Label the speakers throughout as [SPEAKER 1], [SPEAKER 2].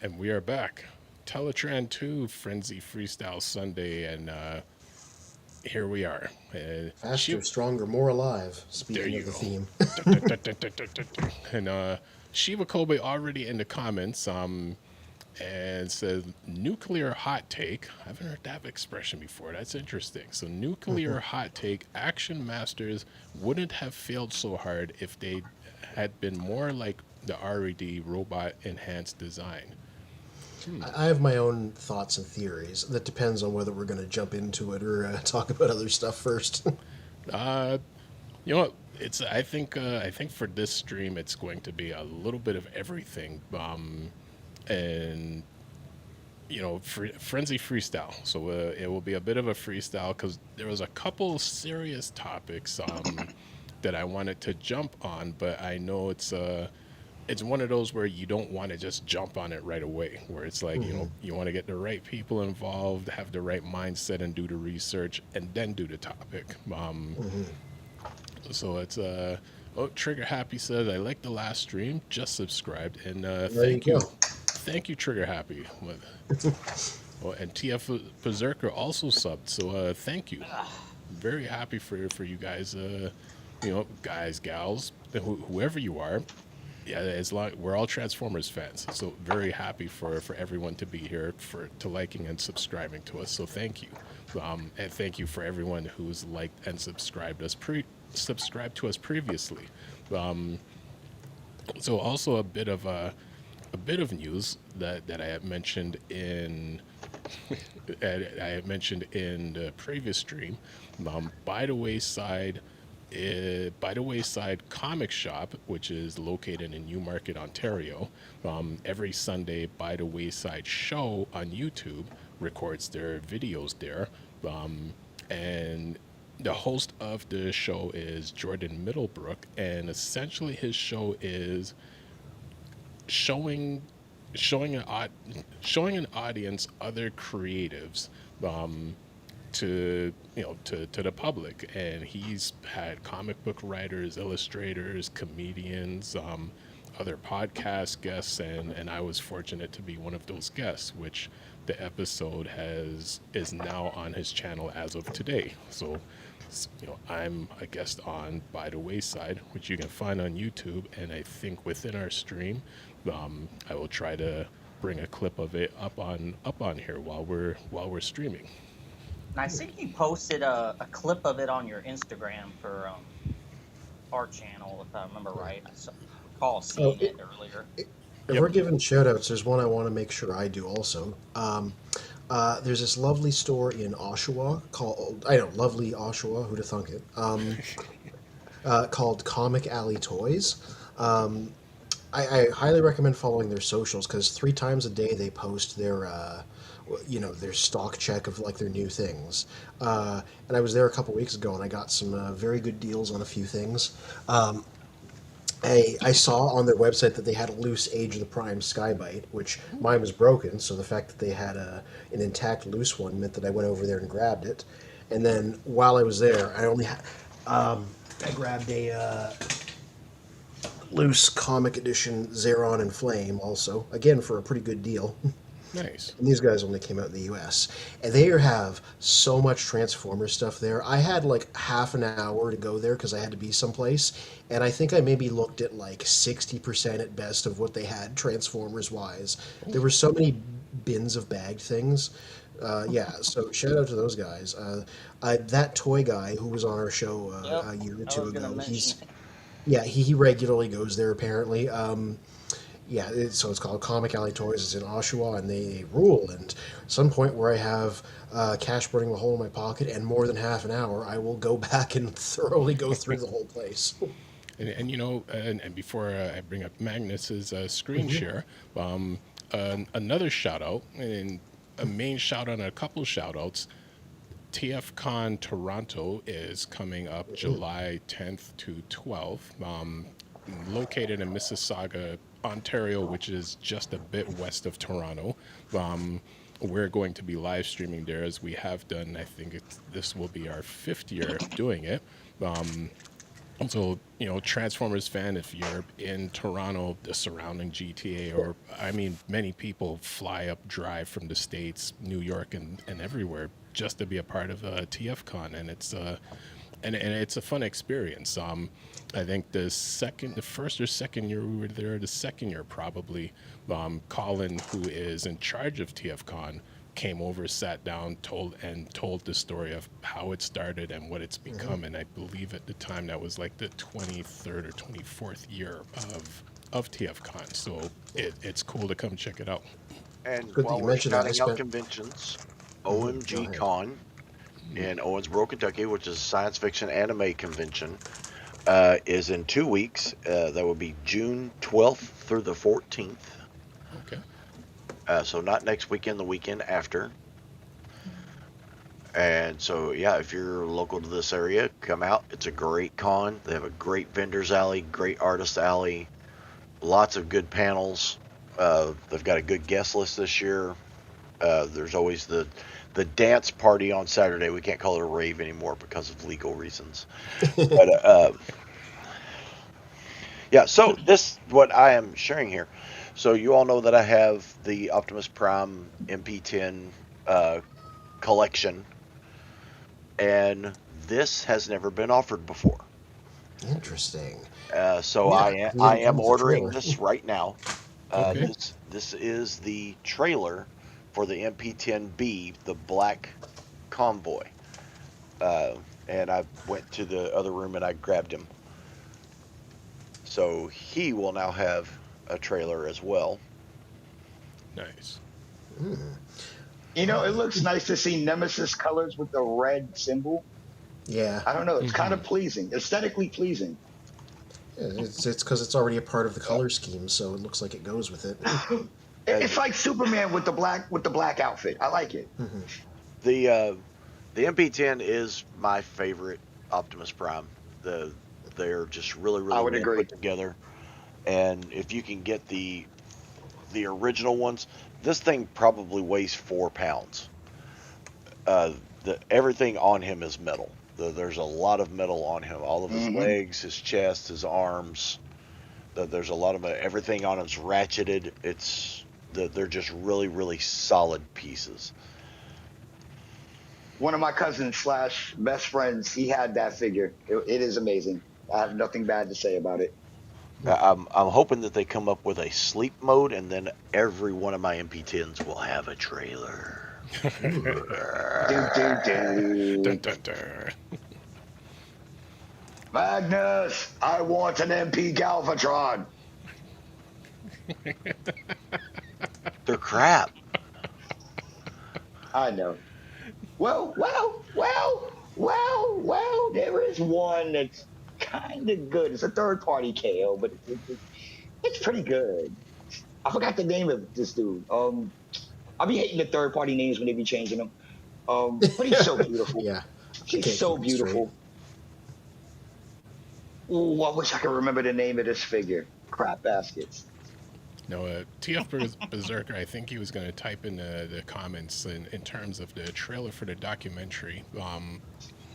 [SPEAKER 1] And we are back. Teletran 2 Frenzy Freestyle Sunday, and here we are.
[SPEAKER 2] Faster, stronger, more alive.
[SPEAKER 1] There
[SPEAKER 2] Speaking
[SPEAKER 1] you
[SPEAKER 2] of the
[SPEAKER 1] go.
[SPEAKER 2] theme.
[SPEAKER 1] And Shiva Kobe already in the comments, and says nuclear hot take. I haven't heard that expression before. That's interesting. So nuclear hot take. Action Masters wouldn't have failed so hard if they had been more like the RED robot enhanced design.
[SPEAKER 2] I have my own thoughts and theories. That depends on whether we're going to jump into it or talk about other stuff first.
[SPEAKER 1] Uh, You know what? It's I think for this stream it's going to be a little bit of everything. And frenzy freestyle. So it will be a bit of a freestyle because there was a couple serious topics that I wanted to jump on, but I know it's one of those where you don't want to just jump on it right away. Where it's like
[SPEAKER 2] hmm
[SPEAKER 1] you want to get the right people involved, have the right mindset, and do the research, and then do the topic.
[SPEAKER 2] hmm
[SPEAKER 1] So it's oh, Trigger Happy says I like the last stream, just subscribed, and
[SPEAKER 2] There you go.
[SPEAKER 1] thank you Trigger Happy. Oh, and TF Berserker also subbed, so thank you. Very happy for you guys, guys, gals, whoever you are. Yeah, as long we're all Transformers fans, so very happy for everyone to be here to liking and subscribing to us. So thank you, and thank you for everyone who's liked and subscribed to us previously. Um, so also a bit of news that I had mentioned in I had mentioned in the previous stream. By the wayside, by the Wayside Comic Shop, which is located in Newmarket, Ontario. Every Sunday, By the Wayside Show on YouTube records their videos there. And the host of the show is Jordan Middlebrook, and essentially his show is showing showing an showing an audience other creatives um, to the public, and he's had comic book writers, illustrators, comedians, other podcast guests, and I was fortunate to be one of those guests, which the episode has is now on his channel as of today. So I'm a guest on By the Wayside, which you can find on YouTube, and I think within our stream, I will try to bring a clip of it up on here while we're streaming.
[SPEAKER 3] And I think you posted a clip of it on your Instagram for our channel, if I remember right. Recall
[SPEAKER 2] Oh,
[SPEAKER 3] seeing it earlier.
[SPEAKER 2] if
[SPEAKER 1] Yep.
[SPEAKER 2] we're giving shout outs, there's one I want to make sure I do also. There's this lovely store in Oshawa called, I know, lovely Oshawa, who'd have thunk it, called Comic Alley Toys. Um, I highly recommend following their socials because 3 times a day they post their stock check of like their new things. And I was there a couple weeks ago and I got some very good deals on a few things. Um, I saw on their website that they had a loose Age of the Prime Skybite, which mine was broken, so the fact that they had an intact loose one meant that I went over there and grabbed it. And then while I was there, I grabbed a loose comic edition Zeron and Flame also, again for a pretty good deal.
[SPEAKER 1] Nice.
[SPEAKER 2] And these guys only came out in the US. And they have so much Transformers stuff there. I had like half an hour to go there because I had to be someplace. And I think I maybe looked at like 60% at best of what they had Transformers wise. There were so many bins of bagged things. Yeah, so shout out to those guys. That toy guy who was on our show
[SPEAKER 3] Yep,
[SPEAKER 2] a year or
[SPEAKER 3] I
[SPEAKER 2] two
[SPEAKER 3] was gonna
[SPEAKER 2] ago,
[SPEAKER 3] mention it.
[SPEAKER 2] yeah, he regularly goes there apparently. Yeah, so it's called Comic Alley Toys. It's in Oshawa, and they rule. And at some point where I have cash burning a hole in my pocket and more than half an hour, I will go back and thoroughly go through the whole place.
[SPEAKER 1] And before I bring up Magnus's screen
[SPEAKER 2] hmm
[SPEAKER 1] share, another shout out and a main shout out and a couple shout outs. TFCon Toronto is coming up July 10th to 12th, located in Mississauga, Ontario, which is just a bit west of Toronto. Um, we're going to be live streaming there as we have done. I think this will be our fifth year doing it. Um, So, Transformers fan, if you're in Toronto, the surrounding GTA, or I mean, many people fly up, drive from the States, New York, and everywhere just to be a part of TFCon, and it's a fun experience. I think the first or second year we were there, the second year probably, Colin, who is in charge of TFCon, came over, sat down, told the story of how it started and what it's become. And I believe at the time that was like the 23rd or 24th year of TFCon. So it's cool to come check it out.
[SPEAKER 4] And
[SPEAKER 2] Good that
[SPEAKER 4] while
[SPEAKER 2] you
[SPEAKER 4] we're
[SPEAKER 2] mentioned that. I
[SPEAKER 4] shouting out
[SPEAKER 2] spent.
[SPEAKER 4] conventions,
[SPEAKER 2] Go
[SPEAKER 4] OMG
[SPEAKER 2] ahead.
[SPEAKER 4] Con in Owensboro, Kentucky, which is a science fiction anime convention, is in 2 weeks. That would be June 12th through the 14th.
[SPEAKER 1] Okay.
[SPEAKER 4] So not next weekend, the weekend after. And so, yeah, if you're local to this area, come out. It's a great con. They have a great vendors alley, great artist alley, lots of good panels. They've got a good guest list this year. There's always the dance party on Saturday. We can't call it a rave anymore because of legal reasons. But yeah, so this what I am sharing here. So you all know that I have the Optimus Prime MP10 collection, and this has never been offered before.
[SPEAKER 2] Interesting.
[SPEAKER 4] So
[SPEAKER 2] Yeah,
[SPEAKER 4] I
[SPEAKER 2] it didn't come
[SPEAKER 4] am
[SPEAKER 2] with a
[SPEAKER 4] ordering
[SPEAKER 2] trailer.
[SPEAKER 4] this right now.
[SPEAKER 1] Okay.
[SPEAKER 4] This is the trailer for the MP10B, the Black Convoy. And I went to the other room and I grabbed him. So he will now have a trailer as well.
[SPEAKER 1] Nice.
[SPEAKER 5] You know, it looks nice to see Nemesis colors with the red symbol.
[SPEAKER 2] Yeah,
[SPEAKER 5] I don't know. It's kind of pleasing, aesthetically pleasing.
[SPEAKER 2] it's because it's already a part of the color scheme, so it looks like it goes with it.
[SPEAKER 5] It's like Superman with the black outfit. I like it.
[SPEAKER 4] The MP10 is my favorite Optimus Prime. They're just really
[SPEAKER 5] I would
[SPEAKER 4] well
[SPEAKER 5] agree.
[SPEAKER 4] put together. And if you can get the original ones, this thing probably weighs 4 pounds. Everything on him is metal. There's a lot of metal on him. All of his legs, his chest, his arms. There's a lot of everything on him's ratcheted. They're just really, really solid pieces.
[SPEAKER 5] One of my cousins / best friends, he had that figure. It is amazing. I have nothing bad to say about it.
[SPEAKER 4] I'm hoping that they come up with a sleep mode, and then every one of my MP10s will have a trailer.
[SPEAKER 5] Do, do,
[SPEAKER 1] Dun,
[SPEAKER 5] do.
[SPEAKER 1] dun, dun.
[SPEAKER 5] Magnus, I want an MP Galvatron.
[SPEAKER 4] They're crap.
[SPEAKER 5] I know. Well, there is one that's kind of good. It's a third party KO, but it's pretty good. I forgot the name of this dude. I'll be hating the third party names when they be changing them. But he's so beautiful.
[SPEAKER 2] Yeah,
[SPEAKER 5] He's so
[SPEAKER 2] keep it straight.
[SPEAKER 5] beautiful. Ooh, I wish I could remember the name of this figure. Crap baskets.
[SPEAKER 1] No, TF Berserker, I think he was going to type in the comments in terms of the trailer for the documentary,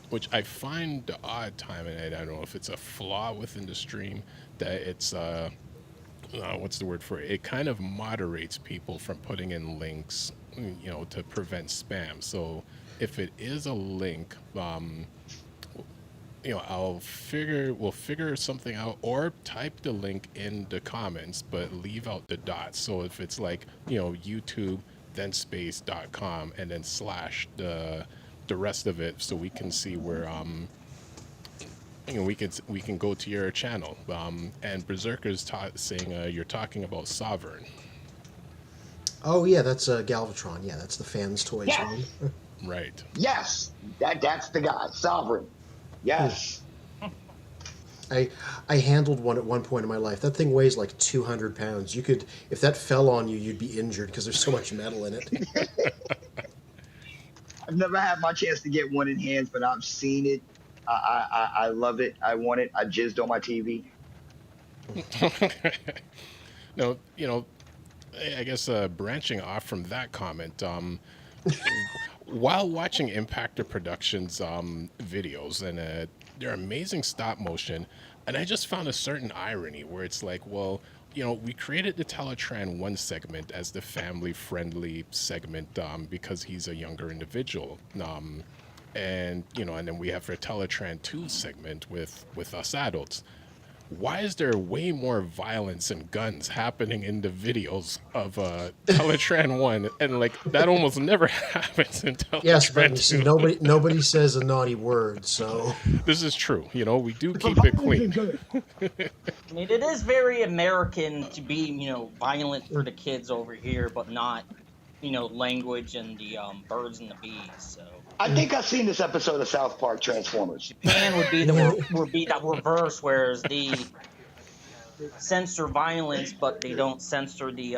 [SPEAKER 1] which I find the odd time, and I don't know if it's a flaw within the stream, that it's, what's the word for it? It kind of moderates people from putting in links, to prevent spam. So if it is a link, we'll figure something out, or type the link in the comments, but leave out the dots. So if it's like, YouTube, then space.com, and then slash the rest of it, so we can see where, we can go to your channel. And Berserker's saying you're talking about Sovereign.
[SPEAKER 2] Oh yeah, that's Galvatron. Yeah, that's the fans' toys
[SPEAKER 5] Yes.
[SPEAKER 2] one.
[SPEAKER 1] Right.
[SPEAKER 5] Yes, that's the guy. Sovereign. Yes.
[SPEAKER 2] I handled one at one point in my life. That thing weighs like 200 pounds. You could, if that fell on you, you'd be injured because there's so much metal in it.
[SPEAKER 5] I've never had my chance to get one in hands, but I've seen it. I love it. I want it. I jizzed on my TV.
[SPEAKER 1] No, I guess branching off from that comment, while watching Impactor Productions videos, and they're amazing stop motion, and I just found a certain irony where it's like, well, we created the Teletran 1 segment as the family friendly segment because he's a younger individual. And then we have our Teletran 2 segment with us adults. Why is there way more violence and guns happening in the videos of Teletran 1, and like that almost never happens in
[SPEAKER 2] Yes, but
[SPEAKER 1] Teletran
[SPEAKER 2] you see,
[SPEAKER 1] 2?
[SPEAKER 2] nobody says a naughty word, so
[SPEAKER 1] This is true. We do keep it clean.
[SPEAKER 3] I mean, it is very American to be, violent for the kids over here, but not, language and the birds and the bees. So
[SPEAKER 5] I think I've seen this episode of South Park Transformers.
[SPEAKER 3] Japan would be the reverse, whereas they censor violence, but they don't censor the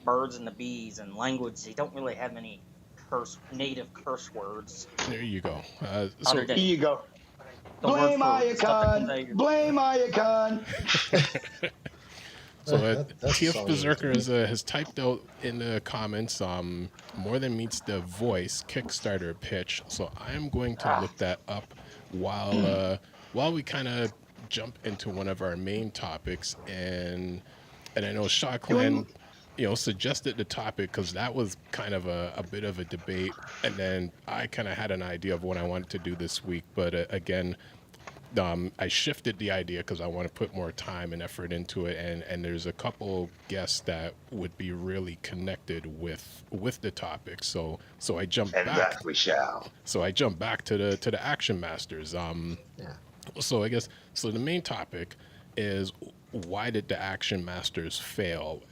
[SPEAKER 3] birds and the bees and language. They don't really have any native curse words.
[SPEAKER 1] There you go.
[SPEAKER 3] Other than
[SPEAKER 5] Here you go.
[SPEAKER 3] the word
[SPEAKER 5] Blame
[SPEAKER 3] for stuff that comes out of
[SPEAKER 5] Iacon.
[SPEAKER 3] your-
[SPEAKER 5] Blame Iacon.
[SPEAKER 1] So
[SPEAKER 2] that's
[SPEAKER 1] TF
[SPEAKER 2] solid.
[SPEAKER 1] Berserker has typed out in the comments more than meets the voice Kickstarter pitch. So I'm going to look that up while we kind of jump into one of our main topics. And I know Shawclan, suggested the topic because that was kind of a bit of a debate. And then I kind of had an idea of what I wanted to do this week. But again, I shifted the idea because I want to put more time and effort into it, and there's a couple guests that would be really connected with the topic. So I jumped
[SPEAKER 5] And
[SPEAKER 1] back.
[SPEAKER 5] that we shall.
[SPEAKER 1] So I jumped back to the Action Masters.
[SPEAKER 2] yeah.
[SPEAKER 1] So I guess the main topic is, why did the Action Masters fail,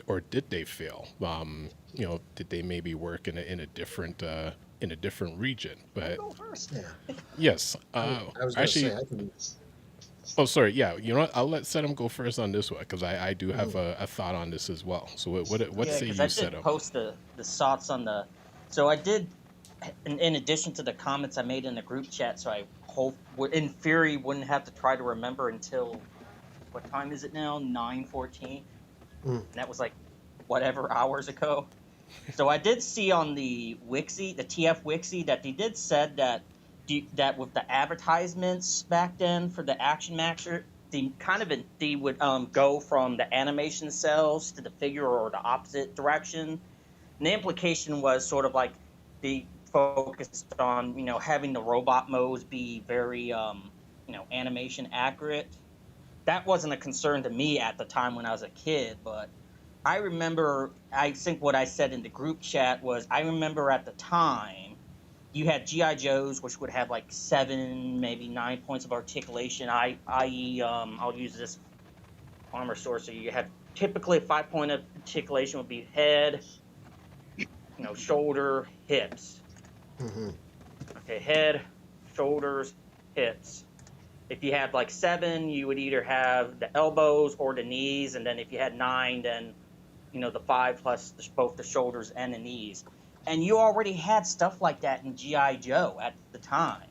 [SPEAKER 1] or did they fail? Did they maybe work in a different region? But
[SPEAKER 3] Go first.
[SPEAKER 2] Yeah.
[SPEAKER 1] yes,
[SPEAKER 2] I was going to
[SPEAKER 1] actually.
[SPEAKER 2] say, I can.
[SPEAKER 1] Oh, sorry. Yeah, you know what? I'll let Sedum go first on this one because I do have a thought on this as well. So what say you,
[SPEAKER 3] I did
[SPEAKER 1] Sedum?
[SPEAKER 3] post the thoughts on the. So I did, in addition to the comments I made in the group chat. So I hope, in theory, wouldn't have to try to remember until, what time is it now? 9:14. And that was like, whatever hours ago. So I did see on the Wixie, the TF Wixie, that they did said that with the advertisements back then for the Action Maxer, they would go from the animation cells to the figure or the opposite direction. And the implication was sort of like they focused on having the robot modes be very animation accurate. That wasn't a concern to me at the time when I was a kid, but I remember, I think what I said in the group chat was, I remember at the time, you had G.I. Joes, which would have like 7, maybe 9 points of articulation, i.e., I'll use this armor source. So you had typically a 5-point articulation would be head, shoulder, hips.
[SPEAKER 2] Mm-hmm.
[SPEAKER 3] Okay, head, shoulders, hips. If you had like 7, you would either have the elbows or the knees, and then if you had 9, then the 5 plus both the shoulders and the knees. And you already had stuff like that in G.I. Joe at the time.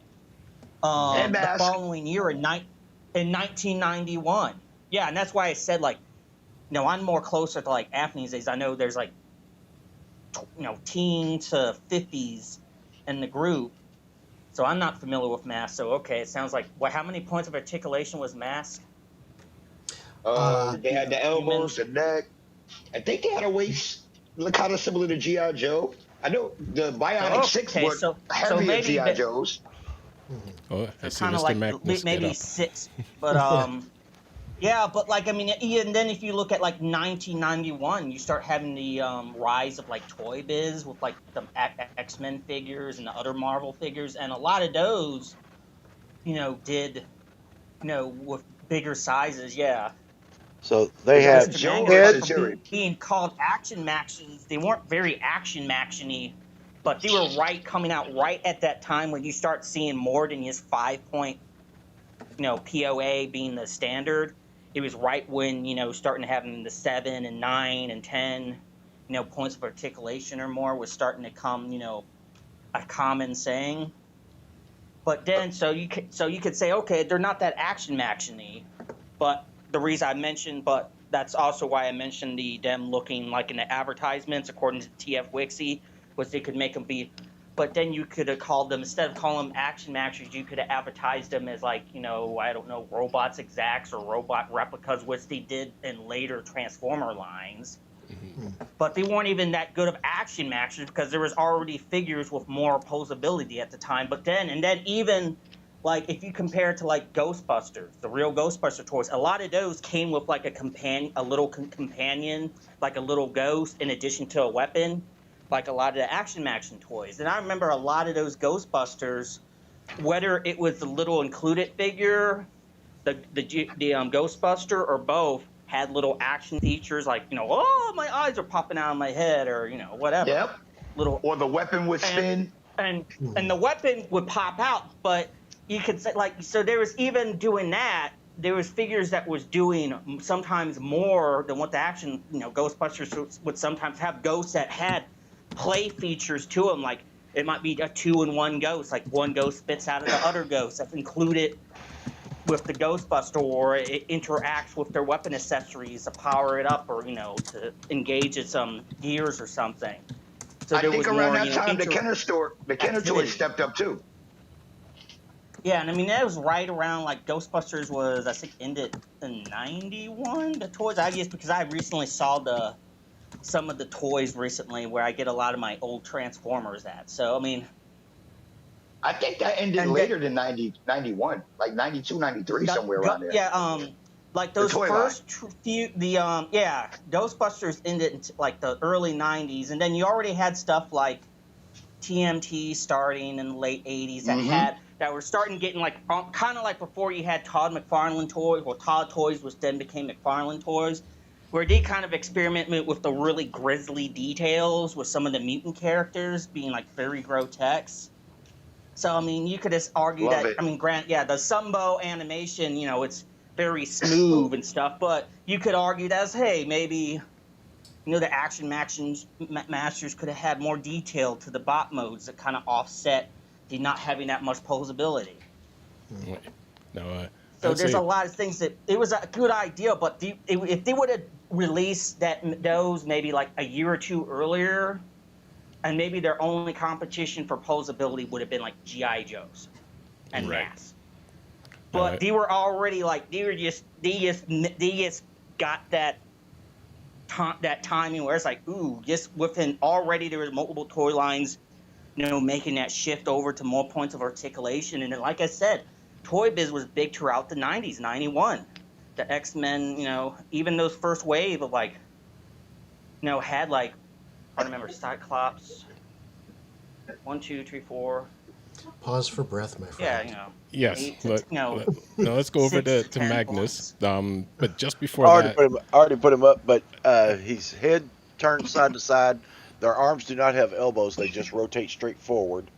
[SPEAKER 3] The following year in 1991. Yeah, and that's why I said, like, I'm more closer to like Anthony's days. I know there's like, teen to 50s in the group. So I'm not familiar with Mask. So, okay, it sounds like, how many points of articulation was Mask?
[SPEAKER 5] They had the elbows, the neck. I think they had a waist look kind of similar to G.I. Joe. I know the Bionic 6 were heavier
[SPEAKER 3] maybe
[SPEAKER 5] G.I. Joes.
[SPEAKER 1] Oh, I see
[SPEAKER 3] kind of
[SPEAKER 1] Mr.
[SPEAKER 3] like
[SPEAKER 1] Magnus
[SPEAKER 3] maybe
[SPEAKER 1] get up.
[SPEAKER 3] 6. But, yeah, but like, I mean, and then if you look at like 1991, you start having the rise of like Toy Biz with like the X-Men figures and the other Marvel figures. And a lot of those, did, with bigger sizes, yeah.
[SPEAKER 4] So they had
[SPEAKER 5] Joe
[SPEAKER 3] being called Action Maxes. They weren't very Action Maxiony, but they were coming out right at that time when you start seeing more than just 5-point, POA being the standard. It was right when, starting to having the 7 and 9 and 10, points of articulation or more was starting to come, a common saying. But then, so you could say, okay, they're not that Action Maxiony, but the reason I mentioned, but that's also why I mentioned them looking like in the advertisements, according to TF Wixie, was they could make them be but then you could have called them, instead of calling them Action Masters, you could have advertised them as like, you know, I don't know, Robots Exacts or Robot Replicas, which they did in later Transformer lines. But they weren't even that good of Action Masters because there was already figures with more posability at the time. But then, and then even like if you compare it to like Ghostbusters, the real Ghostbuster toys, a lot of those came with like a companion, a little companion, like a little ghost in addition to a weapon, like a lot of the Action toys. And I remember a lot of those Ghostbusters, whether it was the little included figure, the Ghostbuster, or both, had little action features like, you know, oh, my eyes are popping out of my head, or, you know, whatever.
[SPEAKER 5] Yep.
[SPEAKER 3] Little,
[SPEAKER 5] Or the weapon would spin.
[SPEAKER 3] and the weapon would pop out, but you could say like, so there was even doing that. There was figures that was doing sometimes more than what the action, you know, Ghostbusters would sometimes have ghosts that had play features to them, like it might be a 2-in-1 ghost, like one ghost spits out of the other ghost that's included with the Ghostbuster, or it interacts with their weapon accessories to power it up, or, you know, to engage its gears or something. So
[SPEAKER 5] I
[SPEAKER 3] there
[SPEAKER 5] think
[SPEAKER 3] was
[SPEAKER 5] around
[SPEAKER 3] more,
[SPEAKER 5] that
[SPEAKER 3] you know,
[SPEAKER 5] time, the Kenner
[SPEAKER 3] activity.
[SPEAKER 5] toys stepped up too.
[SPEAKER 3] Yeah, and I mean that was right around like Ghostbusters was, I think, ended in '91. The toys, I guess, because I recently saw some of the toys recently where I get a lot of my old Transformers at. So I mean,
[SPEAKER 5] I think that ended later than 91, like 92, 93, somewhere around there.
[SPEAKER 3] Yeah, like those first few, Ghostbusters ended in like the early '90s, and then you already had stuff like TMT starting in the late '80s that were starting getting like kind of like before you had Todd McFarlane toys, or Todd Toys, which then became McFarlane Toys, where they kind of experimented with the really grisly details with some of the mutant characters being like very grotesque. So I mean, you could just argue that. I mean, the Sumbo animation, you know, it's very smooth and stuff, but you could argue that as, hey, maybe, you know, the Action Masters could have had more detail to the bot modes that kind of offset the not having that much posability.
[SPEAKER 1] No,
[SPEAKER 3] so there's a lot of things that it was a good idea, but if they would have released those maybe like a year or two earlier, and maybe their only competition for posability would have been like G.I. Joes and Mass. But they were already like they just got that timing where it's like, ooh, just within already there was multiple toy lines, you know, making that shift over to more points of articulation. And then, like I said, Toy Biz was big throughout the 90s, 91. The X-Men, you know, even those first wave of like, you know, had like, I remember Cyclops, 1, 2, 3, 4.
[SPEAKER 2] Pause for breath, my friend.
[SPEAKER 3] Yeah, you know.
[SPEAKER 1] Yes,
[SPEAKER 3] no,
[SPEAKER 1] let's go over to Magnus. But just before
[SPEAKER 4] I already put him up, but his head turned side to side. Their arms do not have elbows; they just rotate straight forward.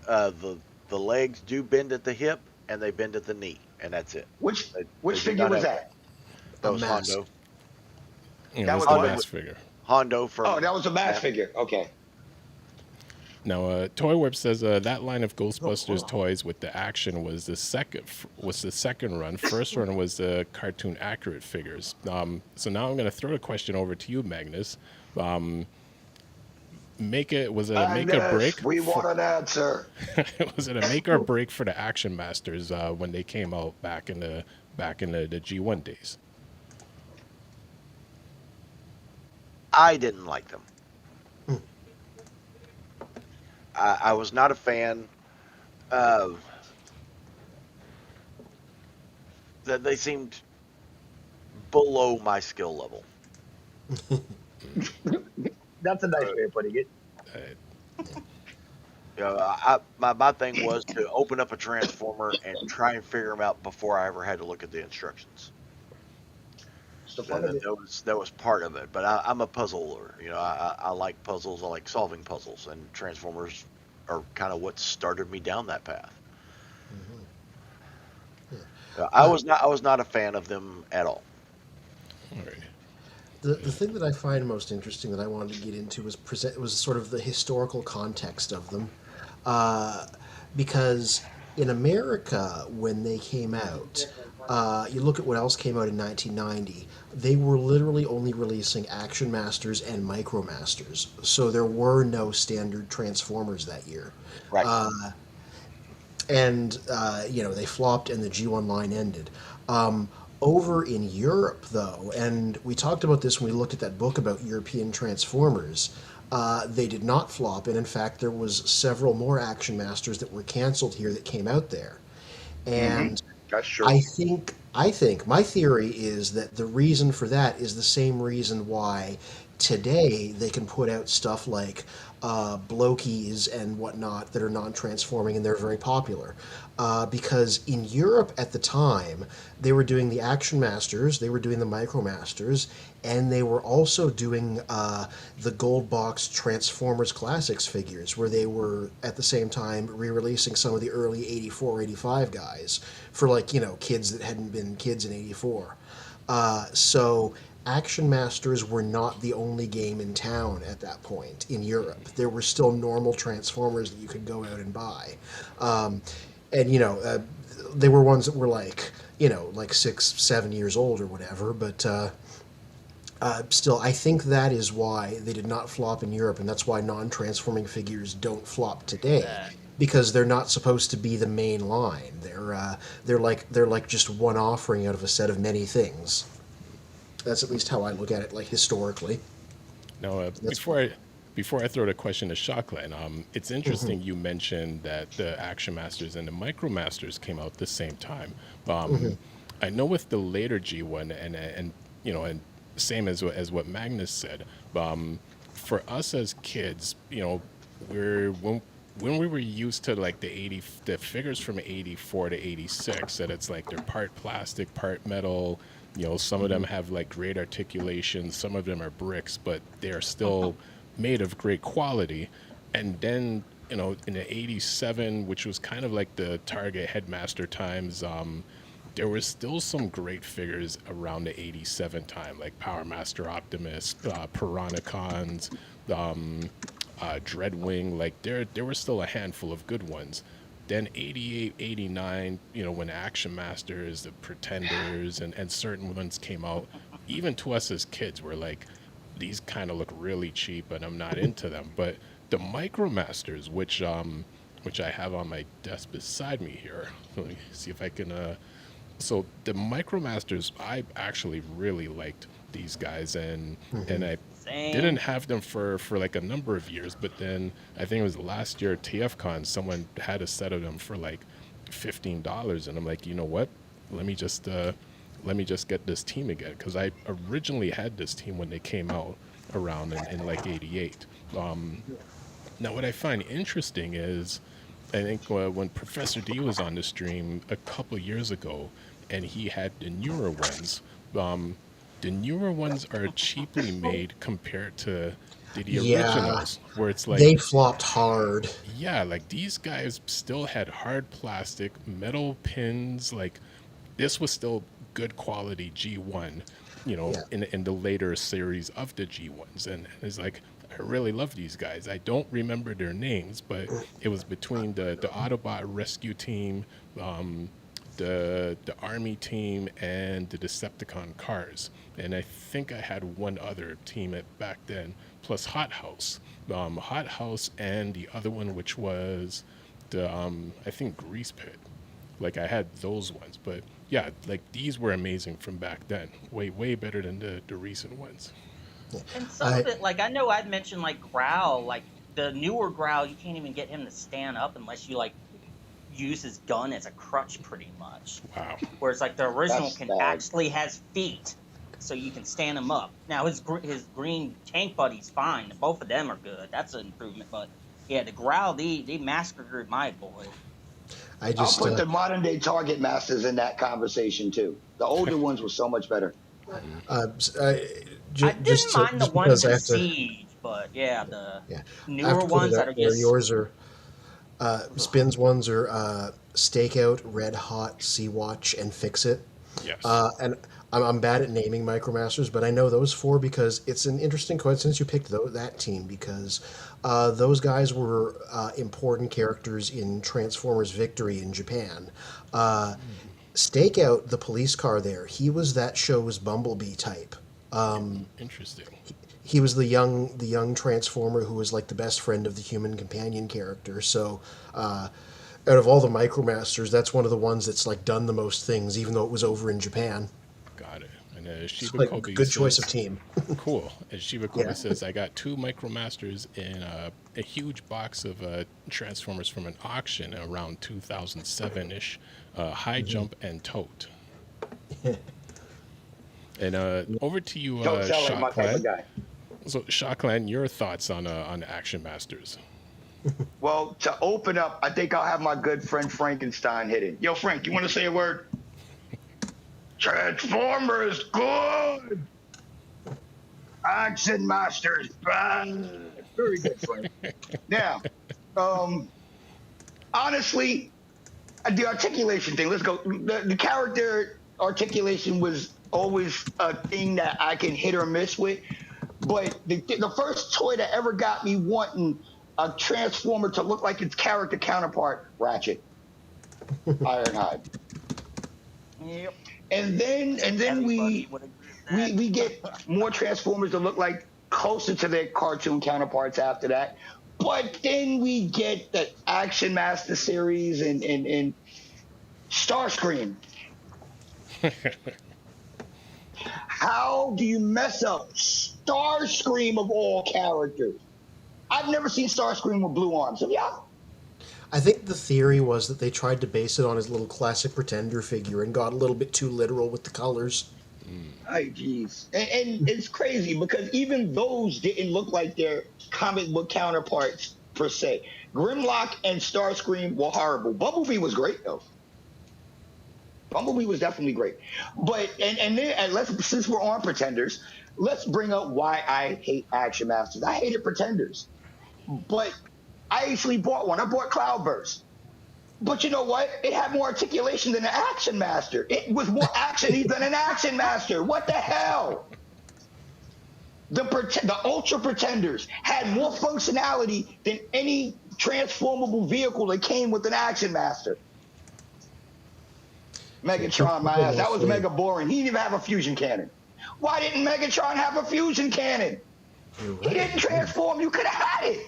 [SPEAKER 4] The legs do bend at the hip and they bend at the knee, and that's it.
[SPEAKER 5] Which figure was that?
[SPEAKER 4] That was Hondo.
[SPEAKER 1] Yeah, that was the Mass figure.
[SPEAKER 4] Hondo from.
[SPEAKER 5] That was a Mass figure. Okay.
[SPEAKER 1] Now, Toy Whip says that line of Ghostbusters toys with the action was the second run. First run was the cartoon accurate figures. So now I'm going to throw the question over to you, Magnus. Was it a make or break?
[SPEAKER 5] We want an answer.
[SPEAKER 1] Was it a make or break for the Action Masters when they came out back in the G1 days?
[SPEAKER 4] I didn't like them. I was not a fan of that. They seemed below my skill level.
[SPEAKER 5] That's a nice way of putting it.
[SPEAKER 4] My thing was to open up a Transformer and try and figure them out before I ever had to look at the instructions. That was part of it, but I'm a puzzler. You know, I like puzzles. I like solving puzzles, and Transformers are kind of what started me down that path. I was not a fan of them at all.
[SPEAKER 1] All right.
[SPEAKER 2] The thing that I find most interesting that I wanted to get into was sort of the historical context of them, because in America when they came out, You look at what else came out in 1990. They were literally only releasing Action Masters and Micro Masters, so there were no standard Transformers that year.
[SPEAKER 5] Right.
[SPEAKER 2] And they flopped and the G1 line ended. Over in Europe, though, and we talked about this when we looked at that book about European Transformers, they did not flop, and in fact, there was several more Action Masters that were canceled here that came out there. And
[SPEAKER 5] That's true.
[SPEAKER 2] I think my theory is that the reason for that is the same reason why today they can put out stuff like blokies and whatnot that are non-transforming and they're very popular. Because in Europe at the time, they were doing the Action Masters, they were doing the Micro Masters, and they were also doing the Gold Box Transformers Classics figures, where they were at the same time re-releasing some of the early 84, 85 guys for kids that hadn't been kids in 84. So Action Masters were not the only game in town at that point in Europe. There were still normal Transformers that you could go out and buy. They were ones that were like 6, 7 years old or whatever, but still, I think that is why they did not flop in Europe, and that's why non-transforming figures don't flop today, because they're not supposed to be the main line. They're like just one offering out of a set of many things. That's at least how I look at it, historically.
[SPEAKER 1] Now, before I throw the question to Shockland, it's interesting you mentioned that the Action Masters and the Micro Masters came out at the same time. I know with the later G1 and same as what Magnus said, for us as kids, when we were used to the figures from 84 to 86, that it's like they're part plastic, part metal. Some of them have great articulation, some of them are bricks, but they're still made of great quality. And then in the 87, which was kind of like the Target Headmaster times, there was still some great figures around the 87 time, like Power Master Optimus, Piranacons, Dreadwing. There were still a handful of good ones. Then 88, 89, when Action Masters, the Pretenders, and certain ones came out, even to us as kids, we're like, these kind of look really cheap and I'm not into them. But the Micro Masters, which I have on my desk beside me here, let me see if I can... So the Micro Masters, I actually really liked these guys, and I didn't have them for a number of years, but then I think it was last year at TFCon, someone had a set of them for $15, and I'm like, you know what? Let me just get this team again, because I originally had this team when they came out around in 88. Now, what I find interesting is, I think when Professor D was on the stream a couple years ago, and he had the newer ones, the newer ones are cheaply made compared to the originals, where it's
[SPEAKER 2] they flopped hard.
[SPEAKER 1] Yeah, these guys still had hard plastic, metal pins. This was still good quality G1, in the later series of the G1s, and it's I really love these guys. I don't remember their names, but it was between the Autobot rescue team, the army team, and the Decepticon cars. And I think I had one other team back then, plus Hot House. Hot House and the other one, which was the, I think, Grease Pit. I had those ones. But yeah, these were amazing from back then. Way, way better than the recent ones.
[SPEAKER 3] And some of it, I know I'd mentioned Growl, the newer Growl, you can't even get him to stand up unless you use his gun as a crutch, pretty much.
[SPEAKER 1] Wow.
[SPEAKER 3] Whereas the original
[SPEAKER 5] That's
[SPEAKER 3] can
[SPEAKER 5] bad.
[SPEAKER 3] actually has feet, so you can stand him up. Now his green tank buddy's fine. Both of them are good. That's an improvement. But yeah, the Growl, they massacred my boy.
[SPEAKER 2] I just
[SPEAKER 5] I'll put the modern day Target Masters in that conversation too. The older ones were so much better.
[SPEAKER 3] I didn't mind the ones in Siege, but yeah, the newer ones that are just...
[SPEAKER 2] Yours are... Spin's ones are Stakeout, Red Hot, Sea-Watch, and Fix-It.
[SPEAKER 1] Yes.
[SPEAKER 2] And I'm bad at naming Micromasters, but I know those four because it's an interesting coincidence you picked that team, because those guys were important characters in Transformers Victory in Japan. Stakeout, the police car there, he was that show's Bumblebee type.
[SPEAKER 1] Interesting.
[SPEAKER 2] He was the young transformer who was like the best friend of the human companion character. So out of all the Micromasters, that's one of the ones that's like done the most things, even though it was over in Japan.
[SPEAKER 1] Got it. And
[SPEAKER 2] It's
[SPEAKER 1] Shiba
[SPEAKER 2] like
[SPEAKER 1] Kobe
[SPEAKER 2] good
[SPEAKER 1] says,
[SPEAKER 2] choice of team.
[SPEAKER 1] cool. And Shiba Kobe
[SPEAKER 2] Yeah.
[SPEAKER 1] says, I got 2 Micromasters in a huge box of Transformers from an auction around 2007-ish. High Jump and Tote. And over to you,
[SPEAKER 5] Don't sound like my type of
[SPEAKER 1] Shotclan.
[SPEAKER 5] guy.
[SPEAKER 1] So, Shotclan, your thoughts on Action Masters?
[SPEAKER 5] Well, to open up, I think I'll have my good friend Frankenstein hit it. Yo, Frank, you want to say a word? Transformers good. Action Masters bad. Very good, Frank. Now, honestly, the articulation thing. Let's go. The character articulation was always a thing that I can hit or miss with. But the first toy that ever got me wanting a Transformer to look like its character counterpart, Ratchet, Ironhide.
[SPEAKER 3] Yep.
[SPEAKER 5] And then
[SPEAKER 3] Everybody would agree with that.
[SPEAKER 5] we get more Transformers that look like closer to their cartoon counterparts after that. But then we get the Action Master series and Starscream. How do you mess up Starscream of all characters? I've never seen Starscream with blue arms. Have y'all?
[SPEAKER 2] I think the theory was that they tried to base it on his little classic Pretender figure and got a little bit too literal with the colors.
[SPEAKER 5] Ay, jeez. And it's crazy because even those didn't look like their comic book counterparts per se. Grimlock and Starscream were horrible. Bumblebee was great though. Bumblebee was definitely great. But and let's, since we're on Pretenders, let's bring up why I hate Action Masters. I hated Pretenders. But I actually bought one. I bought Cloudburst. But you know what? It had more articulation than an Action Master. It was more action-y than an Action Master. What the hell? The Ultra Pretenders had more functionality than any transformable vehicle that came with an Action Master. Megatron, my ass. That was mega boring. He didn't even have a fusion cannon. Why didn't Megatron have a fusion cannon? He didn't transform. You could have had it.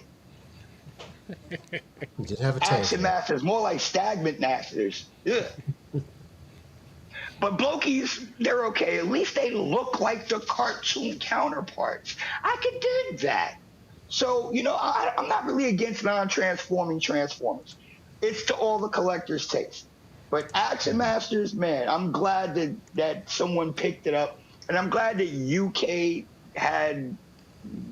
[SPEAKER 2] He did have a tank.
[SPEAKER 5] Action Masters, more like Stagnant Masters. Ugh. But Blokies, they're okay. At least they look like the cartoon counterparts. I could dig that. So, you know, I'm not really against non-transforming Transformers. It's to all the collectors' taste. But Action Masters, man, I'm glad that someone picked it up. And I'm glad that UK had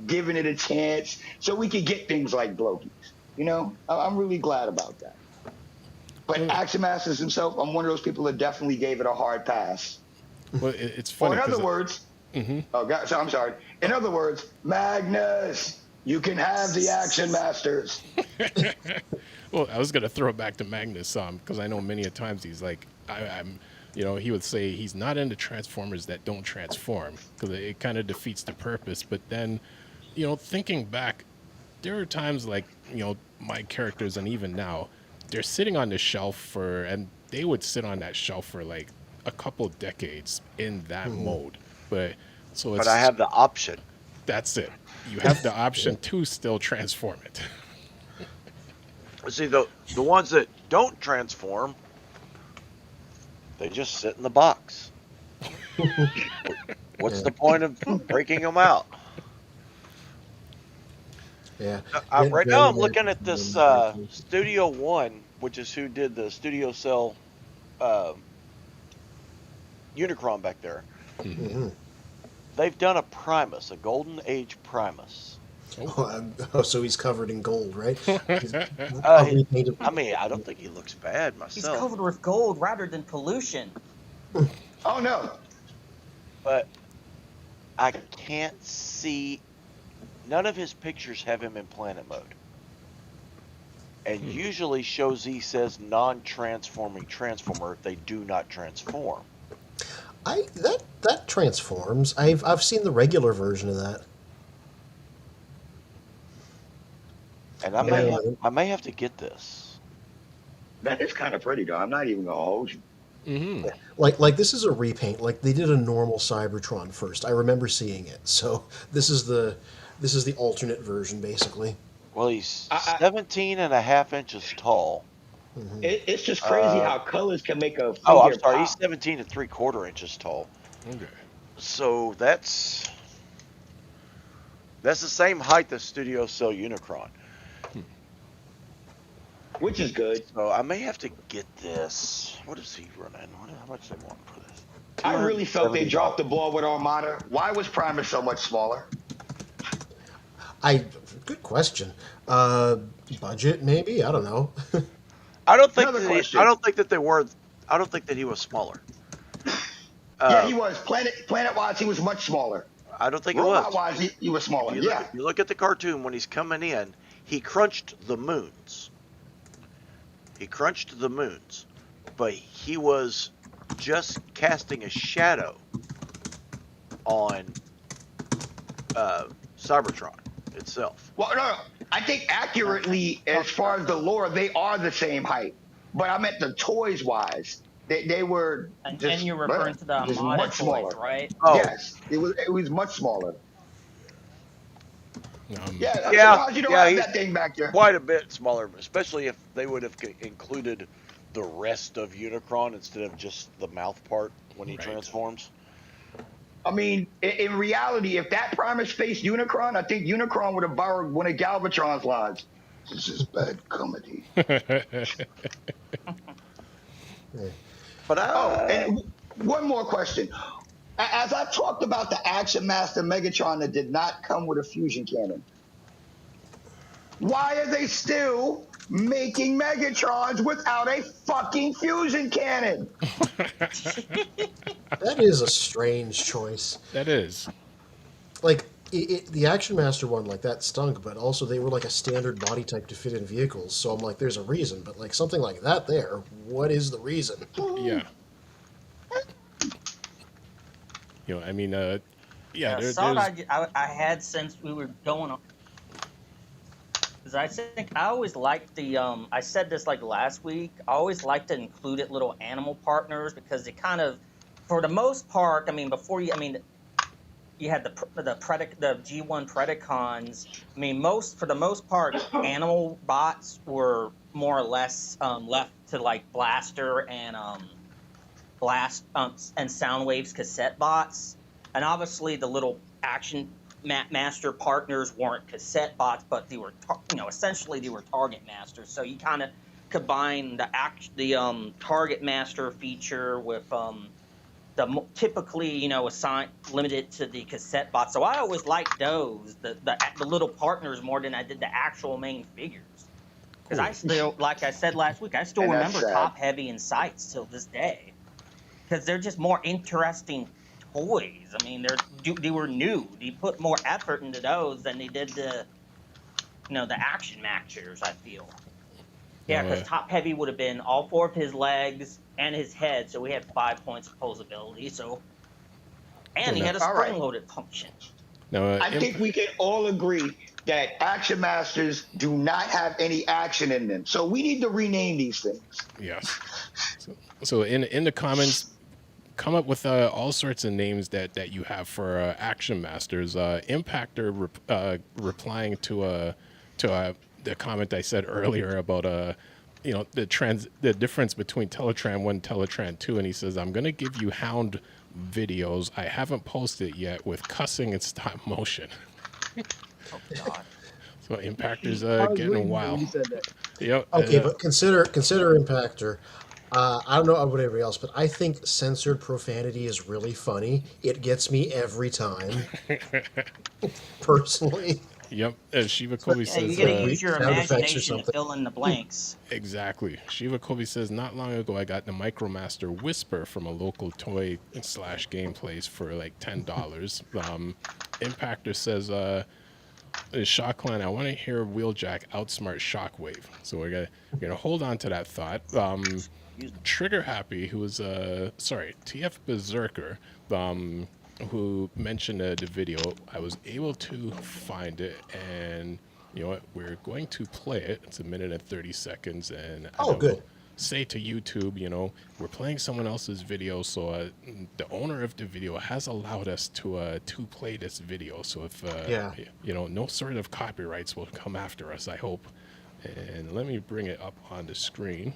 [SPEAKER 5] given it a chance so we could get things like Blokies. You know, I'm really glad about that. But Action Masters himself, I'm one of those people that definitely gave it a hard pass.
[SPEAKER 1] Well, it's funny.
[SPEAKER 5] Or in other words, oh God, so I'm sorry. In other words, Magnus, you can have the Action Masters.
[SPEAKER 1] Well, I was gonna throw it back to Magnus, because I know many a times he's like, I'm, you know, he would say he's not into Transformers that don't transform because it kind of defeats the purpose. But then, you know, thinking back, there are times like, you know, my characters and even now, they're sitting on the shelf and they would sit on that shelf for like a couple decades in that mode. But
[SPEAKER 4] I have the option.
[SPEAKER 1] That's it. You have the option to still transform it.
[SPEAKER 4] See, the ones that don't transform, they just sit in the box. What's the point of breaking them out?
[SPEAKER 2] Yeah.
[SPEAKER 4] Right now, I'm looking at this Studio One, which is who did the Studio Cell Unicron back there.
[SPEAKER 2] Mm-hmm.
[SPEAKER 4] They've done a Primus, a Golden Age Primus.
[SPEAKER 2] Oh, so he's covered in gold, right?
[SPEAKER 4] I mean, I don't think he looks bad
[SPEAKER 3] He's
[SPEAKER 4] myself.
[SPEAKER 3] covered with gold rather than pollution.
[SPEAKER 5] Oh no.
[SPEAKER 4] But I can't see. None of his pictures have him in planet mode. And usually Show Z says non-transforming transformer if they do not transform.
[SPEAKER 2] That transforms. I've seen the regular version of that.
[SPEAKER 4] And I may have to get this.
[SPEAKER 5] That is kind of pretty though. I'm not even gonna hold you.
[SPEAKER 1] Mm-hmm.
[SPEAKER 2] Like this is a repaint. Like they did a normal Cybertron first. I remember seeing it. So this is the alternate version, basically.
[SPEAKER 4] Well, he's
[SPEAKER 5] I,
[SPEAKER 4] 17 and a half inches tall.
[SPEAKER 2] Hmm.
[SPEAKER 5] it's just crazy
[SPEAKER 4] Uh,
[SPEAKER 5] how colors can make a
[SPEAKER 4] oh, I'm
[SPEAKER 5] figure
[SPEAKER 4] sorry. He's
[SPEAKER 5] pop.
[SPEAKER 4] 17 and 3/4 inches tall.
[SPEAKER 1] Okay.
[SPEAKER 4] So that's the same height as Studio Cell Unicron.
[SPEAKER 5] Which is good.
[SPEAKER 4] So I may have to get this. What is he running? How much they want for this?
[SPEAKER 5] I really felt they dropped the
[SPEAKER 4] $270.
[SPEAKER 5] ball with Armada. Why was Primus so much smaller?
[SPEAKER 2] I Good question. Budget maybe? I don't know.
[SPEAKER 4] I don't think
[SPEAKER 5] Another
[SPEAKER 4] that
[SPEAKER 5] question.
[SPEAKER 4] I don't think that they were. I don't think that he was smaller.
[SPEAKER 5] Yeah, he was. Planet wise, he was much smaller.
[SPEAKER 4] I don't think it
[SPEAKER 5] Robot
[SPEAKER 4] was.
[SPEAKER 5] wise, he was smaller. Yeah.
[SPEAKER 4] If you look at the cartoon when he's coming in, he crunched the moons. He crunched the moons, but he was just casting a shadow on Cybertron itself.
[SPEAKER 5] Well, no. I think accurately, as far as the lore, they are the same height. But I meant the toys wise. They were
[SPEAKER 3] And
[SPEAKER 5] just,
[SPEAKER 3] you're referring to the
[SPEAKER 5] just
[SPEAKER 3] Armada
[SPEAKER 5] much
[SPEAKER 3] toys,
[SPEAKER 5] smaller.
[SPEAKER 3] right?
[SPEAKER 4] Oh,
[SPEAKER 5] Yes, it was much smaller. Yeah, I'm
[SPEAKER 4] Yeah,
[SPEAKER 5] surprised you don't
[SPEAKER 4] yeah,
[SPEAKER 5] have
[SPEAKER 4] he-
[SPEAKER 5] that thing back there.
[SPEAKER 4] quite a bit smaller, especially if they would have included the rest of Unicron instead of just the mouth part when he
[SPEAKER 1] Right.
[SPEAKER 4] transforms.
[SPEAKER 5] I mean, in reality, if that Primus faced Unicron, I think Unicron would have borrowed one of Galvatron's lines. This is bad comedy.
[SPEAKER 4] But
[SPEAKER 5] Oh, and one more question. As I talked about the Action Master Megatron that did not come with a fusion cannon, why are they still making Megatrons without a fucking fusion cannon?
[SPEAKER 2] That is a strange choice.
[SPEAKER 1] That is.
[SPEAKER 2] Like the Action Master one, like that stunk, but also they were like a standard body type to fit in vehicles. So I'm like, there's a reason. But like something like that, there, what is the reason?
[SPEAKER 1] Yeah. I mean, yeah.
[SPEAKER 3] Yeah, I had since we were going on. Because I think I always liked the, I said this like last week, I always liked to include it little animal partners because they kind of, for the most part, I mean, you had the G1 Predacons. I mean, for the most part, animal bots were more or less left to like Blaster and Blast and Soundwave's cassette bots, and obviously the little Action Master partners weren't cassette bots, but they were essentially they were Target Masters. So you kind of combine the Target Master feature with typically assigned limited to the cassette bots. So I always liked those the little partners more than I did the actual main figures. Because I still, like I said last week, I still
[SPEAKER 5] And that's
[SPEAKER 3] remember
[SPEAKER 5] sad.
[SPEAKER 3] Top Heavy and Sights till this day. Because they're just more interesting toys. I mean, they were new. They put more effort into those than they did the Action Masters, I feel. Yeah, because Top Heavy would have been all four of his legs and his head, so we had 5 points of posability. And he had a
[SPEAKER 5] All right.
[SPEAKER 3] spring-loaded function.
[SPEAKER 1] Now,
[SPEAKER 5] I think we can all agree that Action Masters do not have any action in them. So we need to rename these things.
[SPEAKER 1] yes. So in the comments, come up with all sorts of names that you have for Action Masters. Impactor replying to the comment I said earlier about the difference between Teletran 1 and Teletran 2, and he says, I'm gonna give you Hound videos I haven't posted yet with cussing and stop motion.
[SPEAKER 3] Oh, God.
[SPEAKER 1] So Impactor's
[SPEAKER 6] I was
[SPEAKER 1] getting
[SPEAKER 6] waiting
[SPEAKER 1] wild.
[SPEAKER 6] when you said that.
[SPEAKER 1] Yep.
[SPEAKER 2] Okay, but consider Impactor. I don't know about everybody else, but I think censored profanity is really funny. It gets me every time. Personally.
[SPEAKER 1] Yep. As Shiva Kobe
[SPEAKER 3] Yeah, you
[SPEAKER 1] says,
[SPEAKER 3] gotta use your
[SPEAKER 2] sound effects or
[SPEAKER 3] imagination to
[SPEAKER 2] something.
[SPEAKER 3] fill in the blanks.
[SPEAKER 1] exactly. Shiva Kobe says, not long ago I got the Micromaster Whisper from a local toy / game place for like $10. Impactor says, Shockline, I want to hear Wheeljack outsmart Shockwave. So we're gonna hold on to that thought. Trigger Happy, who was TF Berserker, who mentioned the video. I was able to find it, and you know what? We're going to play it. It's 1 minute and 30 seconds, and I
[SPEAKER 2] Oh,
[SPEAKER 1] know
[SPEAKER 2] good.
[SPEAKER 1] say to YouTube, we're playing someone else's video, so the owner of the video has allowed us to play this video. So if no sort of copyrights will come after us, I hope. And let me bring it up on the screen.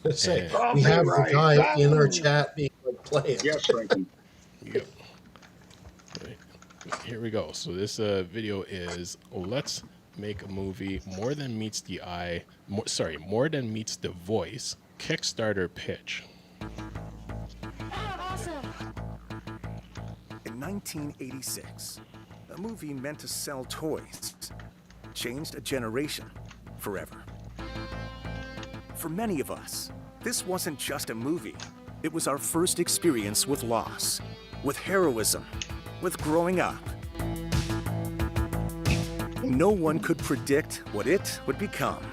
[SPEAKER 2] Let's say we have the guy in our chat being like, play it.
[SPEAKER 5] Yes, Frankie.
[SPEAKER 1] Yep. Here we go. So this video is let's make a movie more than meets the eye. More than meets the voice. Kickstarter pitch.
[SPEAKER 6] In 1986, a movie meant to sell toys changed a generation forever. For many of us, this wasn't just a movie. It was our first experience with loss, with heroism, with growing up. No one could predict what it would become.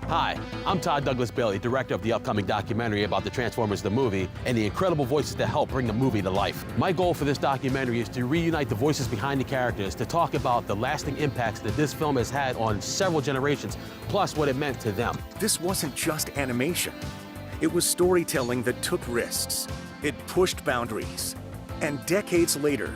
[SPEAKER 7] Hi, I'm Todd Douglas Bailey, director of the upcoming documentary about the Transformers the movie and the incredible voices that help bring the movie to life. My goal for this documentary is to reunite the voices behind the characters to talk about the lasting impacts that this film has had on several generations, plus what it meant to them.
[SPEAKER 6] This wasn't just animation. It was storytelling that took risks. It pushed boundaries. And decades later,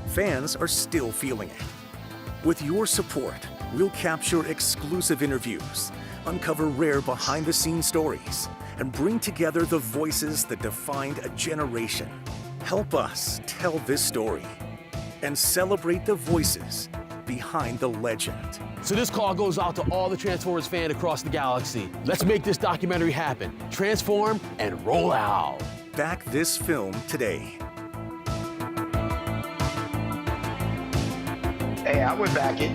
[SPEAKER 6] fans are still feeling it. With your support, we'll capture exclusive interviews, uncover rare behind-the-scenes stories, and bring together the voices that defined a generation. Help us tell this story and celebrate the voices behind the legend.
[SPEAKER 7] So this call goes out to all the Transformers fans across the galaxy. Let's make this documentary happen. Transform and roll out.
[SPEAKER 6] Back this film today.
[SPEAKER 5] Hey, I would back it.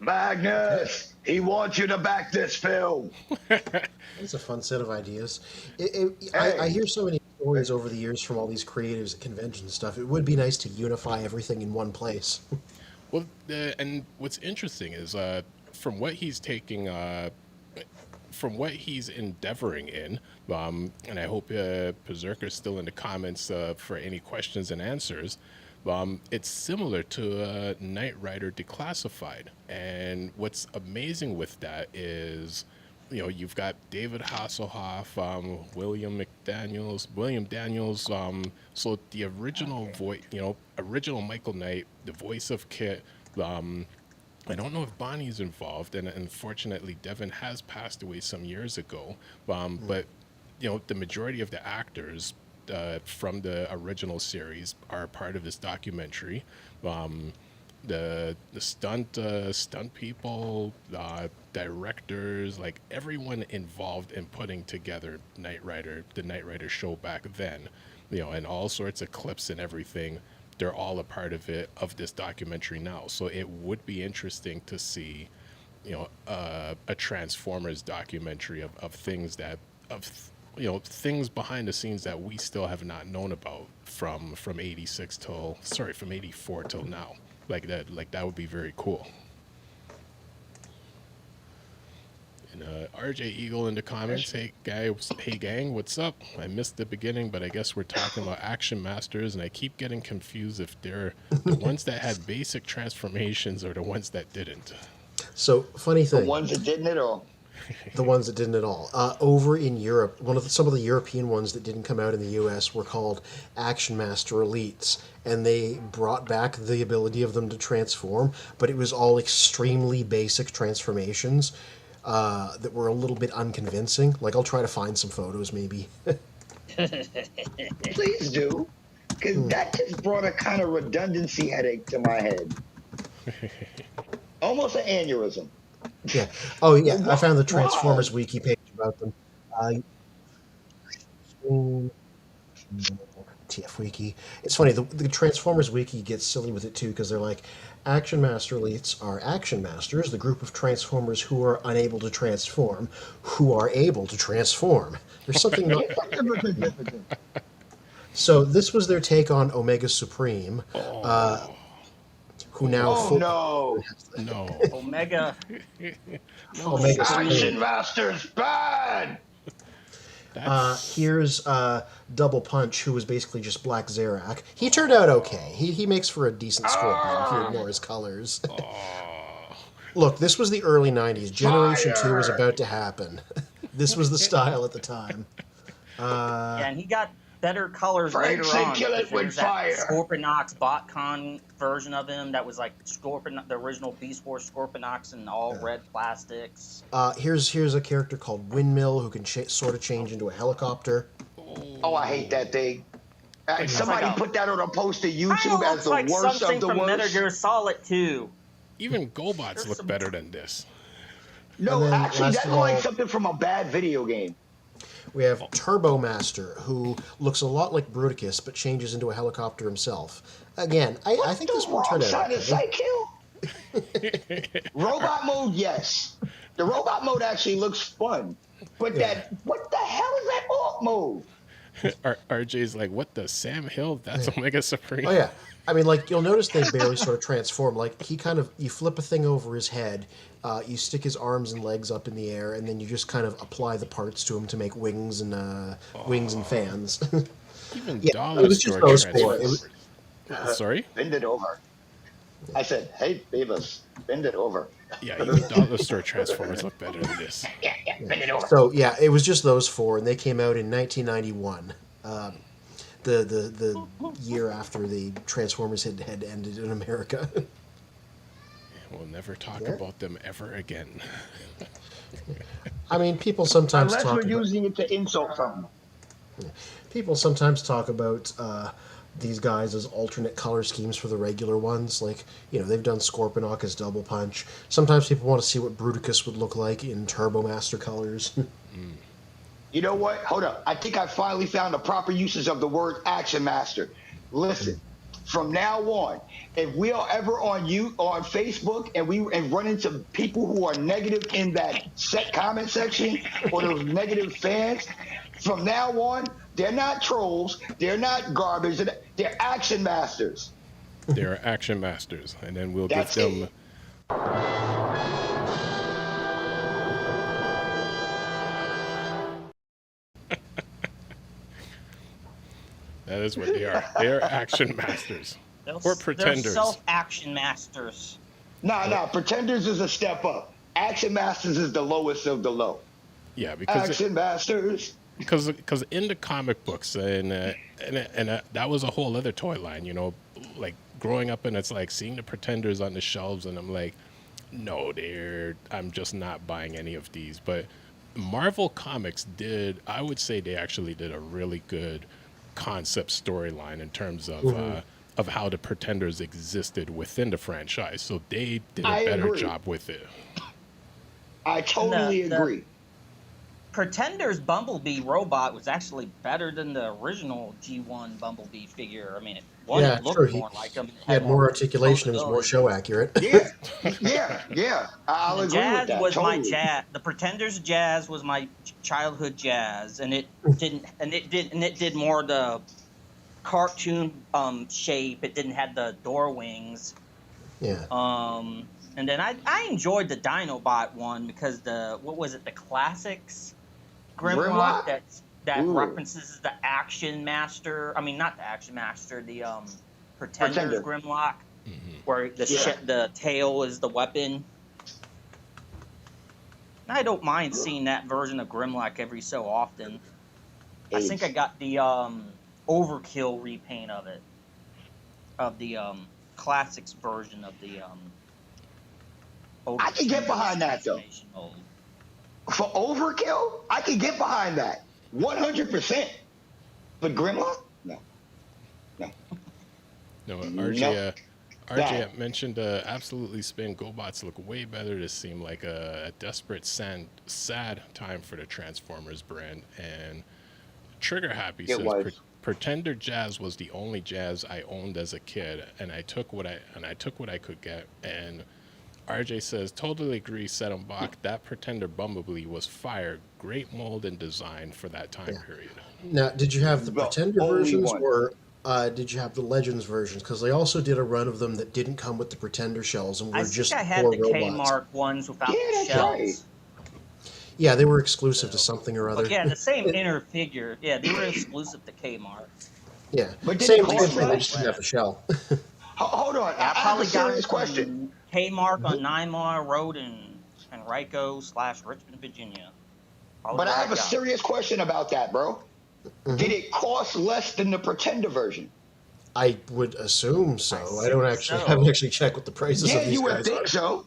[SPEAKER 5] Magnus, he wants you to back this film.
[SPEAKER 2] It's a fun set of ideas. I hear so many stories over the years from all these creatives at conventions and stuff. It would be nice to unify everything in one place.
[SPEAKER 1] Well, and what's interesting is from what he's taking, from what he's endeavoring in, and I hope Berserker's still in the comments for any questions and answers. It's similar to Knight Rider Declassified, and what's amazing with that is, you've got David Hasselhoff, William Daniels. So the original voice, original Michael Knight, the voice of Kit. I don't know if Bonnie's involved, and unfortunately, Devin has passed away some years ago. But the majority of the actors from the original series are part of this documentary. The stunt people, directors, like everyone involved in putting together the Knight Rider show back then, and all sorts of clips and everything. They're all a part of this documentary now. So it would be interesting to see, a Transformers documentary of things things behind the scenes that we still have not known about from 84 till now. Like that would be very cool. And RJ Eagle in the comments, hey gang, what's up? I missed the beginning, but I guess we're talking about Action Masters, and I keep getting confused if they're the ones that had basic transformations or the ones that didn't.
[SPEAKER 2] So, funny thing.
[SPEAKER 5] The ones that didn't at all.
[SPEAKER 2] The ones that didn't at all. Over in Europe, some of the European ones that didn't come out in the U.S. were called Action Master Elites, and they brought back the ability of them to transform, but it was all extremely basic transformations that were a little bit unconvincing. Like, I'll try to find some photos, maybe.
[SPEAKER 5] Please do, because that just brought a kind of redundancy headache to my head. Almost an aneurysm.
[SPEAKER 2] Yeah. Oh, yeah. I found the Transformers wiki page about them. TF wiki. It's funny. The Transformers wiki gets silly with it too, because they're like, Action Master Elites are Action Masters, the group of Transformers who are unable to transform, who are able to transform. There's something not. So this was their take on Omega Supreme. Who now?
[SPEAKER 5] No.
[SPEAKER 3] Omega.
[SPEAKER 2] Omega Supreme.
[SPEAKER 5] Action Master's bad.
[SPEAKER 1] That's
[SPEAKER 2] Here's Double Punch, who was basically just Black Zarak. He turned out okay. He makes for a decent Scorpion if you ignore his colors. Look, this was the early 90s. Generation 2 was about to happen. This was the style at the time.
[SPEAKER 3] Yeah, and he got better colors
[SPEAKER 5] Frank
[SPEAKER 3] later
[SPEAKER 5] said
[SPEAKER 3] on.
[SPEAKER 5] kill it
[SPEAKER 3] There
[SPEAKER 5] with
[SPEAKER 3] was that
[SPEAKER 5] fire.
[SPEAKER 3] Scorpionox BotCon version of him that was like the original Beast Wars Scorpionox in all red plastics.
[SPEAKER 2] Here's a character called Windmill who can sort of change into a helicopter.
[SPEAKER 5] Oh, I hate that thing. Somebody
[SPEAKER 3] like a-
[SPEAKER 5] put that on a post to
[SPEAKER 3] Kinda
[SPEAKER 5] YouTube as
[SPEAKER 3] looks
[SPEAKER 5] the
[SPEAKER 3] like
[SPEAKER 5] worst
[SPEAKER 3] something
[SPEAKER 5] of the
[SPEAKER 3] from Metal
[SPEAKER 5] worst.
[SPEAKER 3] Gear Solid 2.
[SPEAKER 1] even GoBots
[SPEAKER 3] There's
[SPEAKER 1] look
[SPEAKER 3] some-
[SPEAKER 1] better than this.
[SPEAKER 5] No,
[SPEAKER 2] And then
[SPEAKER 5] actually,
[SPEAKER 2] last
[SPEAKER 5] that
[SPEAKER 2] of
[SPEAKER 5] looks like
[SPEAKER 2] all-
[SPEAKER 5] something from a bad video game.
[SPEAKER 2] We have Turbo Master, who looks a lot like Bruticus, but changes into a helicopter himself. Again, I think this one turned out
[SPEAKER 5] Side of
[SPEAKER 2] okay.
[SPEAKER 5] Psycho? Robot mode, yes. The robot mode actually looks fun. But what the hell is that alt mode?
[SPEAKER 1] RJ's like, what the Sam Hill? That's Omega Supreme.
[SPEAKER 2] Oh yeah, I mean, like you'll notice they barely sort of transform. Like you flip a thing over his head, you stick his arms and legs up in the air, and then you just kind of apply the parts to him to make wings and fans.
[SPEAKER 1] Even
[SPEAKER 2] Yeah,
[SPEAKER 1] Dollar
[SPEAKER 2] it was just
[SPEAKER 1] Store
[SPEAKER 2] those four.
[SPEAKER 1] transformers. Sorry?
[SPEAKER 5] Bend it over. I said, hey, Beavis, bend it over.
[SPEAKER 1] Yeah, even Dollar Store transformers look better than this.
[SPEAKER 5] Yeah, bend it over.
[SPEAKER 2] So yeah, it was just those four, and they came out in 1991, the year after the Transformers had ended in America.
[SPEAKER 1] We'll never talk about them ever again.
[SPEAKER 2] I mean, people sometimes
[SPEAKER 5] Unless
[SPEAKER 2] talk
[SPEAKER 5] we're
[SPEAKER 2] about,
[SPEAKER 5] using it to insult something.
[SPEAKER 2] people sometimes talk about these guys as alternate color schemes for the regular ones. Like, they've done Scorponok as Double Punch. Sometimes people want to see what Bruticus would look like in Turbo Master colors.
[SPEAKER 5] You know what? Hold up. I think I finally found the proper uses of the word Action Master. Listen, from now on, if we are ever on Facebook and run into people who are negative in that comment section or those negative fans, from now on, they're not trolls, they're not garbage, they're Action Masters.
[SPEAKER 1] They're Action Masters, and then we'll
[SPEAKER 5] That's
[SPEAKER 1] give them.
[SPEAKER 5] it.
[SPEAKER 1] That is what they are. They are Action Masters. Or Pretenders.
[SPEAKER 3] They're self-action masters.
[SPEAKER 5] Nah, Pretenders is a step up. Action Masters is the lowest of the low.
[SPEAKER 1] Yeah, because
[SPEAKER 5] Action Masters.
[SPEAKER 1] because in the comic books and that was a whole other toy line, like growing up, and it's like seeing the Pretenders on the shelves, and I'm like, no, I'm just not buying any of these. But Marvel Comics I would say they actually did a really good concept storyline in terms of how the Pretenders existed within the franchise. So they did a better
[SPEAKER 5] agree.
[SPEAKER 1] job with it.
[SPEAKER 5] I totally agree.
[SPEAKER 3] Pretenders Bumblebee robot was actually better than the original G1 Bumblebee figure. I mean, it looked more like him.
[SPEAKER 2] He had more articulation. It was more show accurate.
[SPEAKER 5] Yeah. I'll
[SPEAKER 3] The
[SPEAKER 5] agree
[SPEAKER 3] Jazz
[SPEAKER 5] with that.
[SPEAKER 3] was my
[SPEAKER 5] totally.
[SPEAKER 3] jazz. The Pretenders Jazz was my childhood jazz, and it did more of the cartoon shape. It didn't have the door wings.
[SPEAKER 2] Yeah.
[SPEAKER 3] And then I enjoyed the Dinobot one because the classics Grimlock that
[SPEAKER 5] Ooh.
[SPEAKER 3] references the Action Master. I mean, not the Action Master, the Pretenders
[SPEAKER 5] Pretender.
[SPEAKER 3] Grimlock, where the tail is the weapon. I don't mind seeing that version of Grimlock every so often. I think I got the Overkill repaint of it, of the classics version of the.
[SPEAKER 5] I can get behind that, though.
[SPEAKER 3] Mode.
[SPEAKER 5] For Overkill, I can get behind that 100%. But Grimlock, no.
[SPEAKER 1] No, RJ mentioned absolutely spin. GoBots look way better. This seemed like a desperate, sad time for the Transformers brand. And Trigger Happy says Pretender Jazz was the only Jazz I owned as a kid, and I took what I could get. And RJ says, totally agree, Bach. That Pretender Bumblebee was fire. Great mold and design for that time period.
[SPEAKER 2] Now, did you have the Pretender
[SPEAKER 5] only
[SPEAKER 2] versions,
[SPEAKER 5] one.
[SPEAKER 2] or did you have the Legends versions? Because they also did a run of them that didn't come with the Pretender shells and were
[SPEAKER 3] I
[SPEAKER 2] just
[SPEAKER 3] think I had
[SPEAKER 2] four
[SPEAKER 3] the
[SPEAKER 2] robots.
[SPEAKER 3] K-Mark ones without the
[SPEAKER 5] that's
[SPEAKER 3] shells.
[SPEAKER 5] right.
[SPEAKER 2] Yeah, they were exclusive to something or other.
[SPEAKER 3] But yeah, the same inner figure. Yeah, they were exclusive to Kmart.
[SPEAKER 2] Yeah,
[SPEAKER 5] But did it
[SPEAKER 2] same
[SPEAKER 5] cost
[SPEAKER 2] thing. They
[SPEAKER 5] less?
[SPEAKER 2] just didn't have the shell.
[SPEAKER 5] Hold on.
[SPEAKER 3] Yeah, I
[SPEAKER 5] I have a
[SPEAKER 3] probably got
[SPEAKER 5] serious
[SPEAKER 3] it
[SPEAKER 5] question.
[SPEAKER 3] from Kmart on 9 Mile Road in Henrico/Richmond, Virginia. Probably
[SPEAKER 5] But I
[SPEAKER 3] where
[SPEAKER 5] have a
[SPEAKER 3] got it.
[SPEAKER 5] serious question about that, bro. Did it cost less than the Pretender version?
[SPEAKER 2] I would assume so. I
[SPEAKER 3] assume
[SPEAKER 2] haven't
[SPEAKER 3] so.
[SPEAKER 2] actually checked what the prices
[SPEAKER 5] Yeah,
[SPEAKER 2] of these
[SPEAKER 5] you would
[SPEAKER 2] guys
[SPEAKER 5] think
[SPEAKER 2] are.
[SPEAKER 5] so.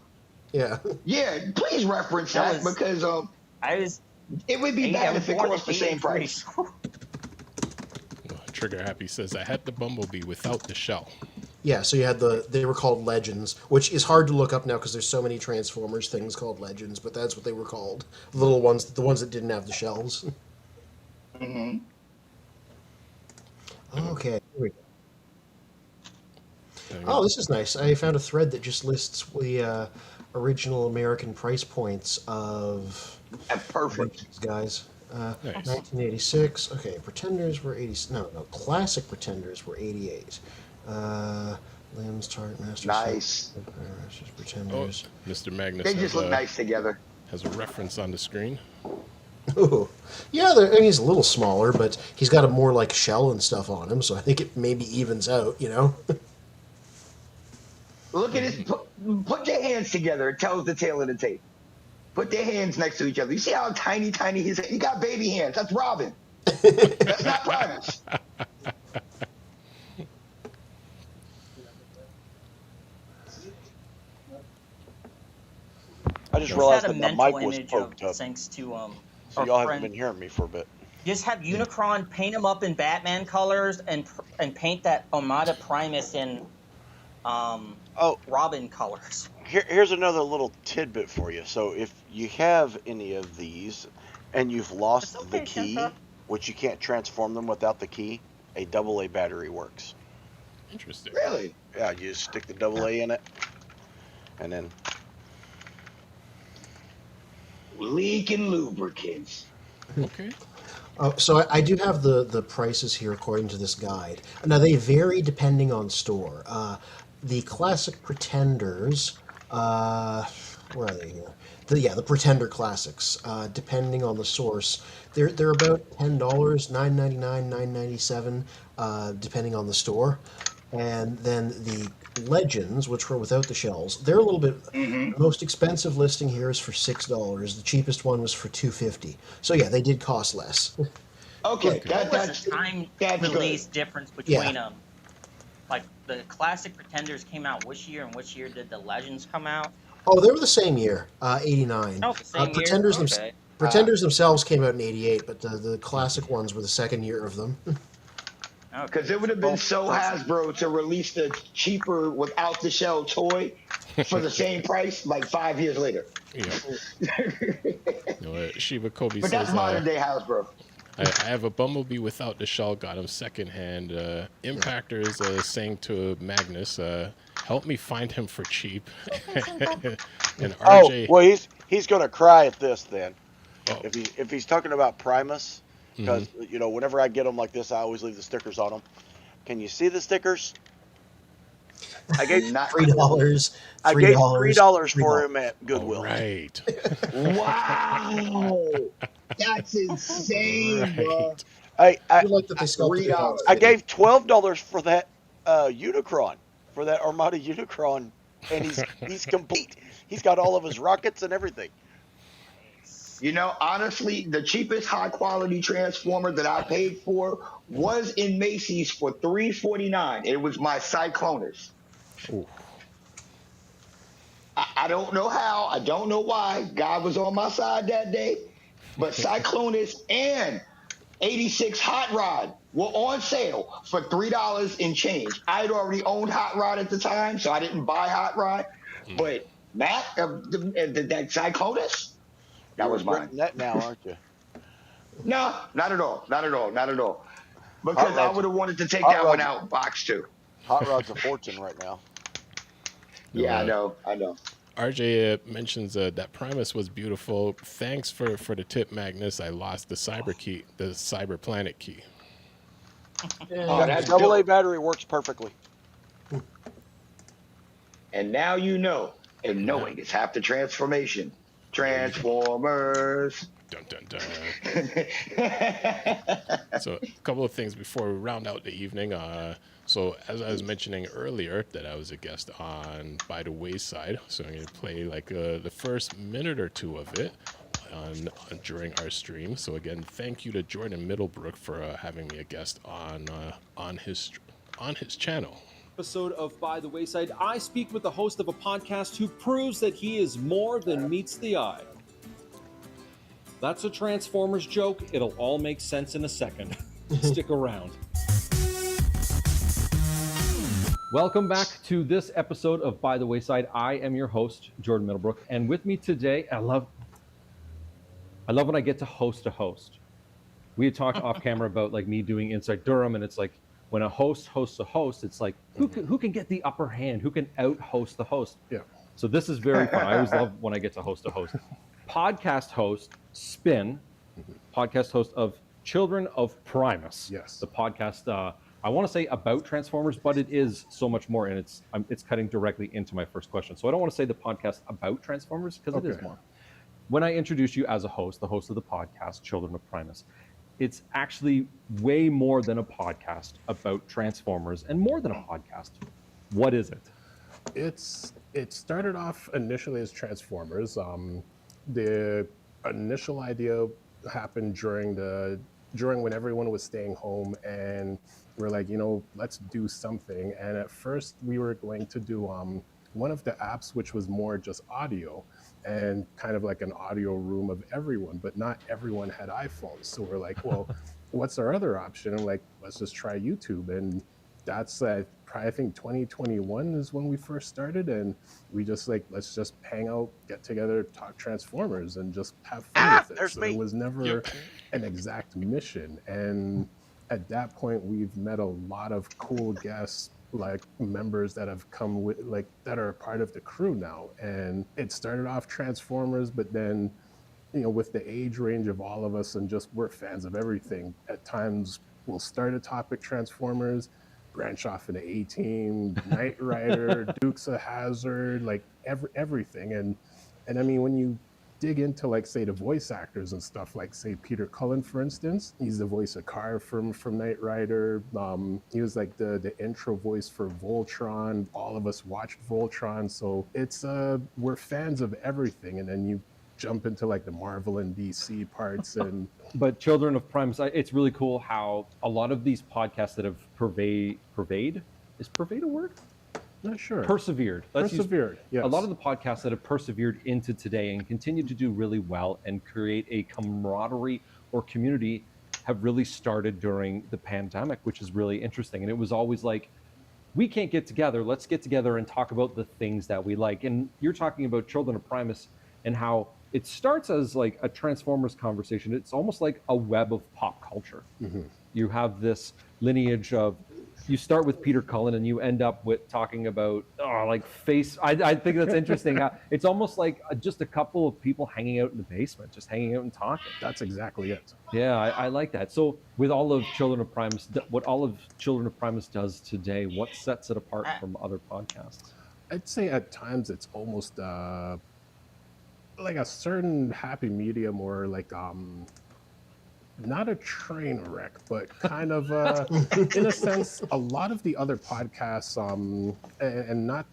[SPEAKER 2] Yeah.
[SPEAKER 5] Yeah, please reference
[SPEAKER 3] That
[SPEAKER 5] that
[SPEAKER 3] was-
[SPEAKER 5] because
[SPEAKER 3] I was
[SPEAKER 5] it would be
[SPEAKER 3] 8, I
[SPEAKER 5] bad
[SPEAKER 3] was
[SPEAKER 5] if it
[SPEAKER 3] born in
[SPEAKER 5] cost the same
[SPEAKER 3] 83.
[SPEAKER 5] price.
[SPEAKER 1] Trigger Happy says, I had the Bumblebee without the shell.
[SPEAKER 2] Yeah, so you had they were called Legends, which is hard to look up now because there's so many Transformers things called Legends, but that's what they were called. The little ones, the ones that didn't have the shells.
[SPEAKER 5] Mm-hmm.
[SPEAKER 2] Okay. Here we go. Oh, this is nice. I found a thread that just lists the original American price points of
[SPEAKER 5] Perfect.
[SPEAKER 2] these guys.
[SPEAKER 1] Nice.
[SPEAKER 2] 1986. Okay, Pretenders were 80. No, Classic Pretenders were 88. Limbs, Tart, Master.
[SPEAKER 5] Nice.
[SPEAKER 2] Masters,
[SPEAKER 1] Oh,
[SPEAKER 2] Pretenders.
[SPEAKER 1] Mr. Magnus
[SPEAKER 5] They just look nice together.
[SPEAKER 1] has a reference on the screen.
[SPEAKER 2] Oh, yeah. I mean, he's a little smaller, but he's got a more like shell and stuff on him, so I think it maybe evens out. You know.
[SPEAKER 5] Look at this. Put your hands together. It tells the tale of the tape. Put their hands next to each other. You see how tiny his hands? He got baby hands. That's Robin. That's not Primus.
[SPEAKER 4] I just
[SPEAKER 3] Just
[SPEAKER 4] realized
[SPEAKER 3] had a
[SPEAKER 4] that the
[SPEAKER 3] mental
[SPEAKER 4] mic was
[SPEAKER 3] image
[SPEAKER 4] poked
[SPEAKER 3] of
[SPEAKER 4] up,
[SPEAKER 3] thanks to
[SPEAKER 4] so
[SPEAKER 3] our
[SPEAKER 4] y'all haven't
[SPEAKER 3] friend.
[SPEAKER 4] been hearing me for a bit.
[SPEAKER 3] Just have Unicron paint him up in Batman colors and paint that Armada Primus in
[SPEAKER 4] Oh,
[SPEAKER 3] Robin colors.
[SPEAKER 4] here's another little tidbit for you. So if you have any of these and you've lost
[SPEAKER 3] It's
[SPEAKER 4] the
[SPEAKER 3] okay,
[SPEAKER 4] key,
[SPEAKER 3] Shinta.
[SPEAKER 4] which you can't transform them without the key, a AA battery works.
[SPEAKER 1] Interesting.
[SPEAKER 5] Really?
[SPEAKER 4] Yeah, you just stick the AA in it, and then
[SPEAKER 5] Leaking lubricants.
[SPEAKER 1] Okay.
[SPEAKER 2] So I do have the prices here according to this guide. Now they vary depending on store. The Classic Pretenders, where are they here? The Pretender Classics. Depending on the source, they're about $10, $9.99, $9.97, depending on the store. And then the Legends, which were without the shells, they're a little bit. The most expensive listing here is for $6. The cheapest one was for $2.50. So yeah, they did cost less.
[SPEAKER 5] Okay,
[SPEAKER 3] What was the time
[SPEAKER 5] that's
[SPEAKER 3] release
[SPEAKER 5] good.
[SPEAKER 3] difference between
[SPEAKER 2] Yeah.
[SPEAKER 3] them? Like the Classic Pretenders came out which year, and which year did the Legends come out?
[SPEAKER 2] Oh, they were the same year, 89.
[SPEAKER 3] Oh, the same year?
[SPEAKER 2] Pretenders,
[SPEAKER 3] Okay.
[SPEAKER 2] Pretenders themselves came out in 88, but the classic ones were the second year of them.
[SPEAKER 5] Because it would have been so Hasbro to release the cheaper without the shell toy for the same price like 5 years later.
[SPEAKER 1] Yeah. Shiva Kobe
[SPEAKER 5] But
[SPEAKER 1] says,
[SPEAKER 5] that's modern day Hasbro.
[SPEAKER 1] I have a Bumblebee without the shell, got him secondhand. Impactor is saying to Magnus, help me find him for cheap. And RJ,
[SPEAKER 4] oh, well, he's gonna cry at this then.
[SPEAKER 1] oh,
[SPEAKER 4] If he's talking about Primus, because you know whenever I get them like this, I always leave the stickers on them. Can you see the stickers? I gave
[SPEAKER 5] Not
[SPEAKER 2] $3.
[SPEAKER 4] I gave $3 for him at
[SPEAKER 1] all
[SPEAKER 4] Goodwill.
[SPEAKER 1] right.
[SPEAKER 5] Wow, that's insane, bro.
[SPEAKER 1] Right.
[SPEAKER 2] I do like that they sculpted it on.
[SPEAKER 5] $3.
[SPEAKER 4] I gave $12 for that Unicron, for that Armada Unicron, and he's complete. He's got all of his rockets and everything.
[SPEAKER 5] You know, honestly, the cheapest high quality transformer that I paid for was in Macy's for $3.49. It was my Cyclonus.
[SPEAKER 1] Ooh.
[SPEAKER 5] I don't know how. I don't know why. God was on my side that day. But Cyclonus and 86 Hot Rod were on sale for $3 and change. I had already owned Hot Rod at the time, so I didn't buy Hot Rod. But Matt, that Cyclonus, that was mine.
[SPEAKER 4] That now, aren't you?
[SPEAKER 5] No, not at all. Not at all. Not at all. Because I would have wanted to take
[SPEAKER 4] Hot
[SPEAKER 5] that one
[SPEAKER 4] Rod's-
[SPEAKER 5] out box too.
[SPEAKER 4] Hot Rod's a fortune right now.
[SPEAKER 5] Yeah, I know.
[SPEAKER 1] RJ mentions that Primus was beautiful. Thanks for the tip, Magnus. I lost the cyber key, the cyber planet key.
[SPEAKER 5] Oh, that's
[SPEAKER 4] Double A
[SPEAKER 5] dope.
[SPEAKER 4] battery works perfectly.
[SPEAKER 5] And now you know. And knowing is half the transformation. Transformers.
[SPEAKER 1] Dun dun dun. So a couple of things before we round out the evening. So as I was mentioning earlier that I was a guest on By the Wayside, so I'm going to play like the first minute or two of it during our stream. So again, thank you to Jordan Middlebrook for having me a guest on his channel.
[SPEAKER 8] Episode of By the Wayside, I speak with the host of a podcast who proves that he is more than meets the eye. That's a Transformers joke. It'll all make sense in a second. Stick around. Welcome back to this episode of By the Wayside. I am your host, Jordan Middlebrook, and with me today, I love when I get to host a host. We had talked off camera about like me doing Inside Durham, and it's like when a host hosts a host, it's like who can get the upper hand, who can out-host the host.
[SPEAKER 1] Yeah.
[SPEAKER 8] So this is very fun. I always love when I get to host a host. Podcast host, Spin, podcast host of Children of Primus.
[SPEAKER 1] Yes.
[SPEAKER 8] The podcast, I want to say about Transformers, but it is so much more, and it's cutting directly into my first question. So I don't want to say the podcast about Transformers, because it is more. When I introduce you as a host, the host of the podcast, Children of Primus, it's actually way more than a podcast about Transformers and more than a podcast. What is it?
[SPEAKER 1] It started off initially as Transformers. The initial idea happened during when everyone was staying home, and we're like, let's do something. And at first we were going to do one of the apps, which was more just audio and kind of like an audio room of everyone, but not everyone had iPhones. So we're like, well, what's our other option? And like, let's just try YouTube. And that's probably, I think 2021 is when we first started, and we just like, let's just hang out, get together, talk Transformers, and just have fun with it. So it was never an exact mission. And at that point, we've met a lot of cool guests, like members that have come with, like, that are a part of the crew now. And it started off Transformers, but then, with the age range of all of us, and just we're fans of everything. At times, we'll start a topic Transformers, branch off into A-Team, Knight Rider, Dukes of Hazzard, like everything. And I mean, when you dig into, like, say, the voice actors and stuff, like, say, Peter Cullen, for instance, he's the voice of Carr from Knight Rider. He was like the intro voice for Voltron. All of us watched Voltron. So it's we're fans of everything. And then you jump into like the Marvel and DC parts. And
[SPEAKER 8] but Children of Primus, it's really cool how a lot of these podcasts that have pervade is pervade a word?
[SPEAKER 1] Not sure.
[SPEAKER 8] Persevered.
[SPEAKER 1] Yes.
[SPEAKER 8] A lot of the podcasts that have persevered into today and continue to do really well and create a camaraderie or community have really started during the pandemic, which is really interesting. And it was always like, we can't get together. Let's get together and talk about the things that we like. And you're talking about Children of Primus and how it starts as like a Transformers conversation. It's almost like a web of pop culture. Mm-hmm. You have this lineage of, you start with Peter Cullen and you end up with talking about I think that's interesting. It's almost like just a couple of people hanging out in the basement, just hanging out and talking.
[SPEAKER 1] That's exactly it.
[SPEAKER 8] Yeah, I like that. So with all of Children of Primus, what all of Children of Primus does today, what sets it apart from other podcasts?
[SPEAKER 1] I'd say at times it's almost like a certain happy medium, or like not a train wreck, but kind of in a sense, a lot of the other podcasts, and not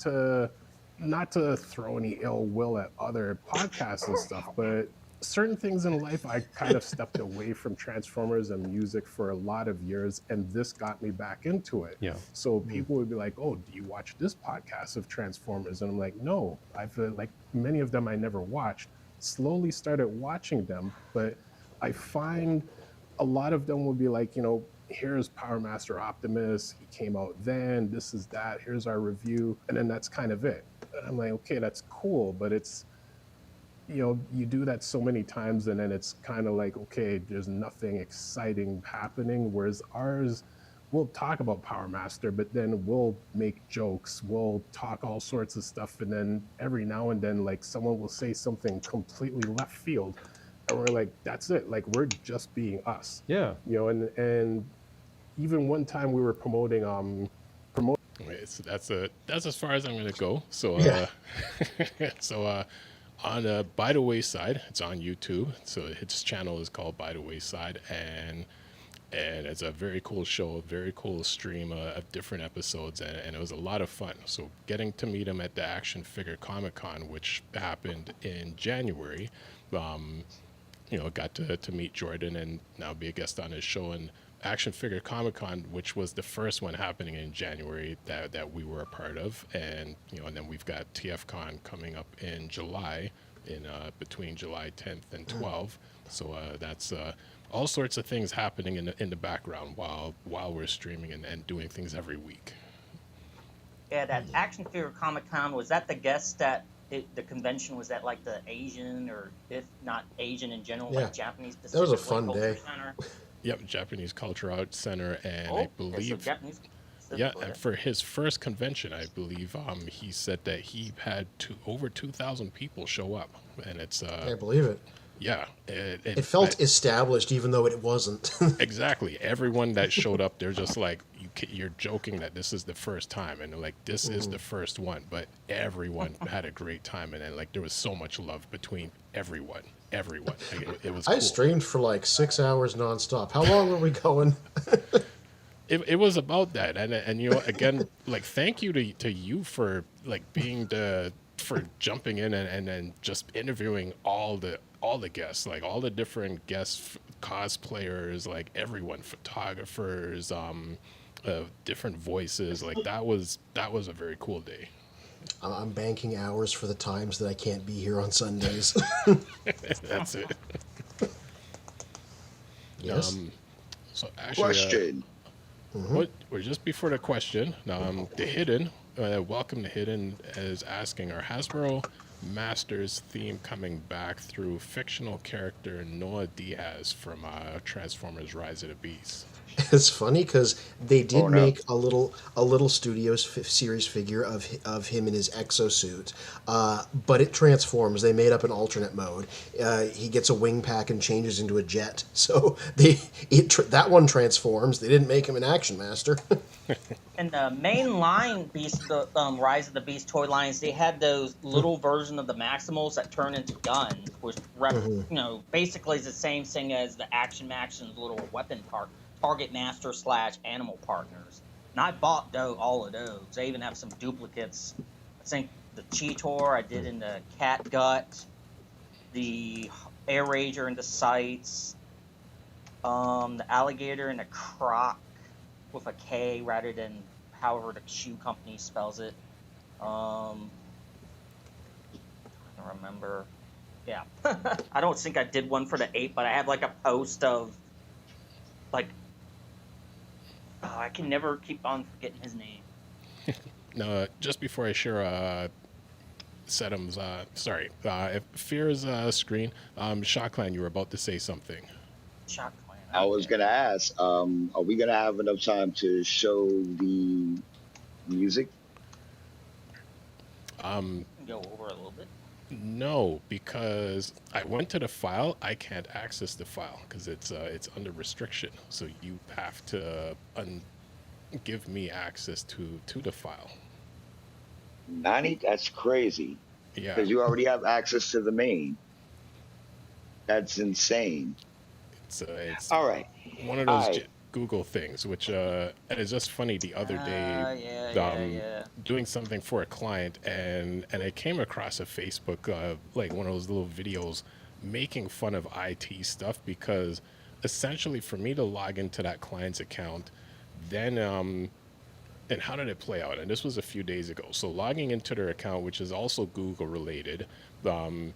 [SPEAKER 1] to throw any ill will at other podcasts and stuff, but certain things in life, I kind of stepped away from Transformers and music for a lot of years, and this got me back into it.
[SPEAKER 8] Yeah.
[SPEAKER 1] So people would be like, "Oh, do you watch this podcast of Transformers?" And I'm like, "No, I've like many of them I never watched." Slowly started watching them, but I find a lot of them will be like, here's Power Master Optimus, he came out then, this is that, here's our review, and then that's kind of it. And I'm like, okay, that's cool, but it's, you do that so many times, and then it's kind of like, okay, there's nothing exciting happening, whereas ours, we'll talk about Power Master, but then we'll make jokes, we'll talk all sorts of stuff, and then every now and then, like, someone will say something completely left field, and we're like, that's it, like, we're just being us.
[SPEAKER 8] Yeah.
[SPEAKER 1] And even one time we were promoting okay, so that's as far as I'm gonna go. So On By the Wayside, it's on YouTube. So his channel is called By the Wayside, and it's a very cool show, a very cool stream of different episodes, and it was a lot of fun. So getting to meet him at the Action Figure Comic Con, which happened in January, got to meet Jordan and now be a guest on his show. And Action Figure Comic Con, which was the first one happening in January that we were a part of, and and then we've got TFCon coming up in July, in between July 10th and 12th. So that's all sorts of things happening in the background while we're streaming and doing things every week.
[SPEAKER 3] Yeah, that Action Figure Comic Con, was that the guest that the convention, was that like the Asian, or if not Asian in general,
[SPEAKER 2] Yeah.
[SPEAKER 3] like Japanese
[SPEAKER 2] That was a
[SPEAKER 3] specifically
[SPEAKER 2] fun
[SPEAKER 3] culture
[SPEAKER 2] day.
[SPEAKER 3] center?
[SPEAKER 1] Yep, Japanese Culture Arts Center, and
[SPEAKER 3] Oh,
[SPEAKER 1] I
[SPEAKER 3] okay, so
[SPEAKER 1] believe
[SPEAKER 3] Japanese
[SPEAKER 1] yeah,
[SPEAKER 3] specifically.
[SPEAKER 1] and for his first convention, I believe he said that he had over 2,000 people show up, and it's
[SPEAKER 2] Can't believe it.
[SPEAKER 1] yeah,
[SPEAKER 2] It felt established, even though it wasn't.
[SPEAKER 1] exactly. Everyone that showed up, they're just like, you're joking that this is the first time, and they're like, this is the first one, but everyone had a great time, and then, like, there was so much love between everyone. Like, it was
[SPEAKER 2] I
[SPEAKER 1] cool.
[SPEAKER 2] streamed for like 6 hours nonstop. How long were we going?
[SPEAKER 1] It was about that, and again, like, thank you to you for like for jumping in and then just interviewing all the guests, like all the different guests, cosplayers, like everyone, photographers, different voices. Like that was a very cool day.
[SPEAKER 2] I'm banking hours for the times that I can't be here on Sundays.
[SPEAKER 1] That's it.
[SPEAKER 2] Yes.
[SPEAKER 1] So actually,
[SPEAKER 5] Question.
[SPEAKER 1] we're just before the question. The Hidden, welcome to Hidden, is asking, are Hasbro Masters theme coming back through fictional character Noah Diaz from Transformers: Rise of the Beast?
[SPEAKER 2] It's funny because they did
[SPEAKER 5] Oh, no.
[SPEAKER 2] make a little studio series figure of him in his exosuit, but it transforms. They made up an alternate mode. He gets a wing pack and changes into a jet. So that one transforms. They didn't make him an Action Master.
[SPEAKER 3] And the main line Beast, the Rise of the Beast toy lines, they had those little version of the Maximals that turn into guns, which basically is the same thing as the Action Maxim's little weapon target master / animal partners. And I bought all of those. They even have some duplicates. I think the Cheetor I did in the Cat Gut, the Air Rager in the Sights, the Alligator and the Croc with a K rather than however the shoe company spells it. I don't remember. Yeah. I don't think I did one for the 8, but I have like a post of like, I can never keep on forgetting his name.
[SPEAKER 1] No, just before I share Sedum's, Fear's screen, Shockland, you were about to say something.
[SPEAKER 3] Shock Clan.
[SPEAKER 5] I was gonna ask, are we gonna have enough time to show the music?
[SPEAKER 3] Go over a little bit.
[SPEAKER 1] No, because I went to the file. I can't access the file because it's under restriction. So you have to give me access to the file.
[SPEAKER 5] 90? That's crazy.
[SPEAKER 1] Yeah,
[SPEAKER 5] Because you already have access to the main. That's insane.
[SPEAKER 1] it's
[SPEAKER 5] All right.
[SPEAKER 1] one of those
[SPEAKER 5] Alright.
[SPEAKER 1] Google things, which and it's just funny. The other day,
[SPEAKER 3] Yeah.
[SPEAKER 1] doing something for a client, and I came across a Facebook like one of those little videos making fun of IT stuff, because essentially for me to log into that client's account, then and how did it play out? And this was a few days ago. So logging into their account, which is also Google related, it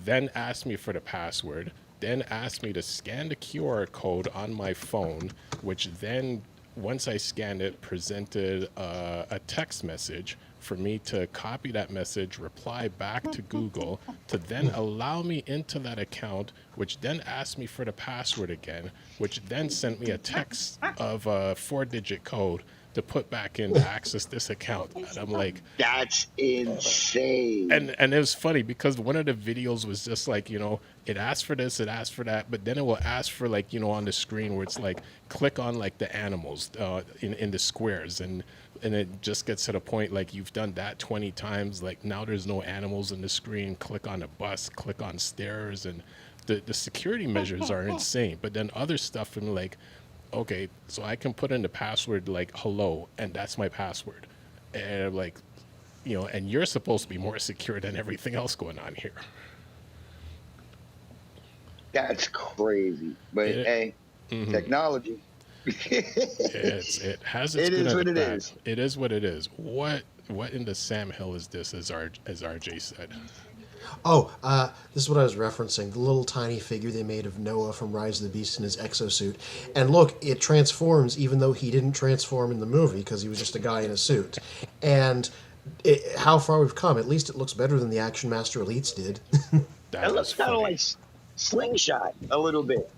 [SPEAKER 1] then asked me for the password, then asked me to scan the QR code on my phone, which then, once I scanned it, presented a text message for me to copy that message, reply back to Google, to then allow me into that account, which then asked me for the password again, which then sent me a text of a 4-digit code to put back in to access this account. And I'm like,
[SPEAKER 5] That's insane.
[SPEAKER 1] and it was funny because one of the videos was just like, it asked for this, it asked for that, but then it will ask for like, on the screen where it's like, click on like the animals in the squares, and it just gets to the point like you've done that 20 times, like now there's no animals in the screen, click on a bus, click on stairs, and the security measures are insane. But then other stuff, and like, okay, so I can put in the password like hello, and that's my password, and I'm like, and you're supposed to be more secure than everything else going on here.
[SPEAKER 5] That's crazy. But hey, technology.
[SPEAKER 1] It has its
[SPEAKER 5] It
[SPEAKER 1] good
[SPEAKER 5] is
[SPEAKER 1] and
[SPEAKER 5] what
[SPEAKER 1] its
[SPEAKER 5] it
[SPEAKER 1] bad.
[SPEAKER 5] is.
[SPEAKER 1] It is what it is. What in the Sam Hill is this, as RJ said?
[SPEAKER 2] Oh, this is what I was referencing. The little tiny figure they made of Noah from Rise of the Beast in his exosuit. And look, it transforms even though he didn't transform in the movie because he was just a guy in a suit. And how far we've come. At least it looks better than the Action Master Elites did.
[SPEAKER 1] That
[SPEAKER 5] It looks
[SPEAKER 1] is
[SPEAKER 5] kind of
[SPEAKER 1] funny.
[SPEAKER 5] like Slingshot a little bit.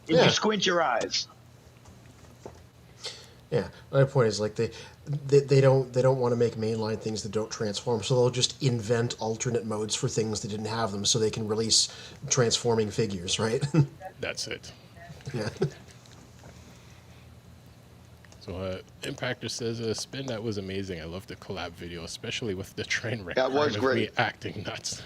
[SPEAKER 5] If
[SPEAKER 2] Yeah.
[SPEAKER 5] you squint your eyes.
[SPEAKER 2] Yeah, my point is like they don't want to make mainline things that don't transform, so they'll just invent alternate modes for things that didn't have them, so they can release transforming figures, right?
[SPEAKER 1] That's it.
[SPEAKER 2] Yeah.
[SPEAKER 1] So Impactor says, Spin, that was amazing. I love the collab video, especially with the train wreck
[SPEAKER 5] That was
[SPEAKER 1] part of
[SPEAKER 5] great.
[SPEAKER 1] me acting nuts.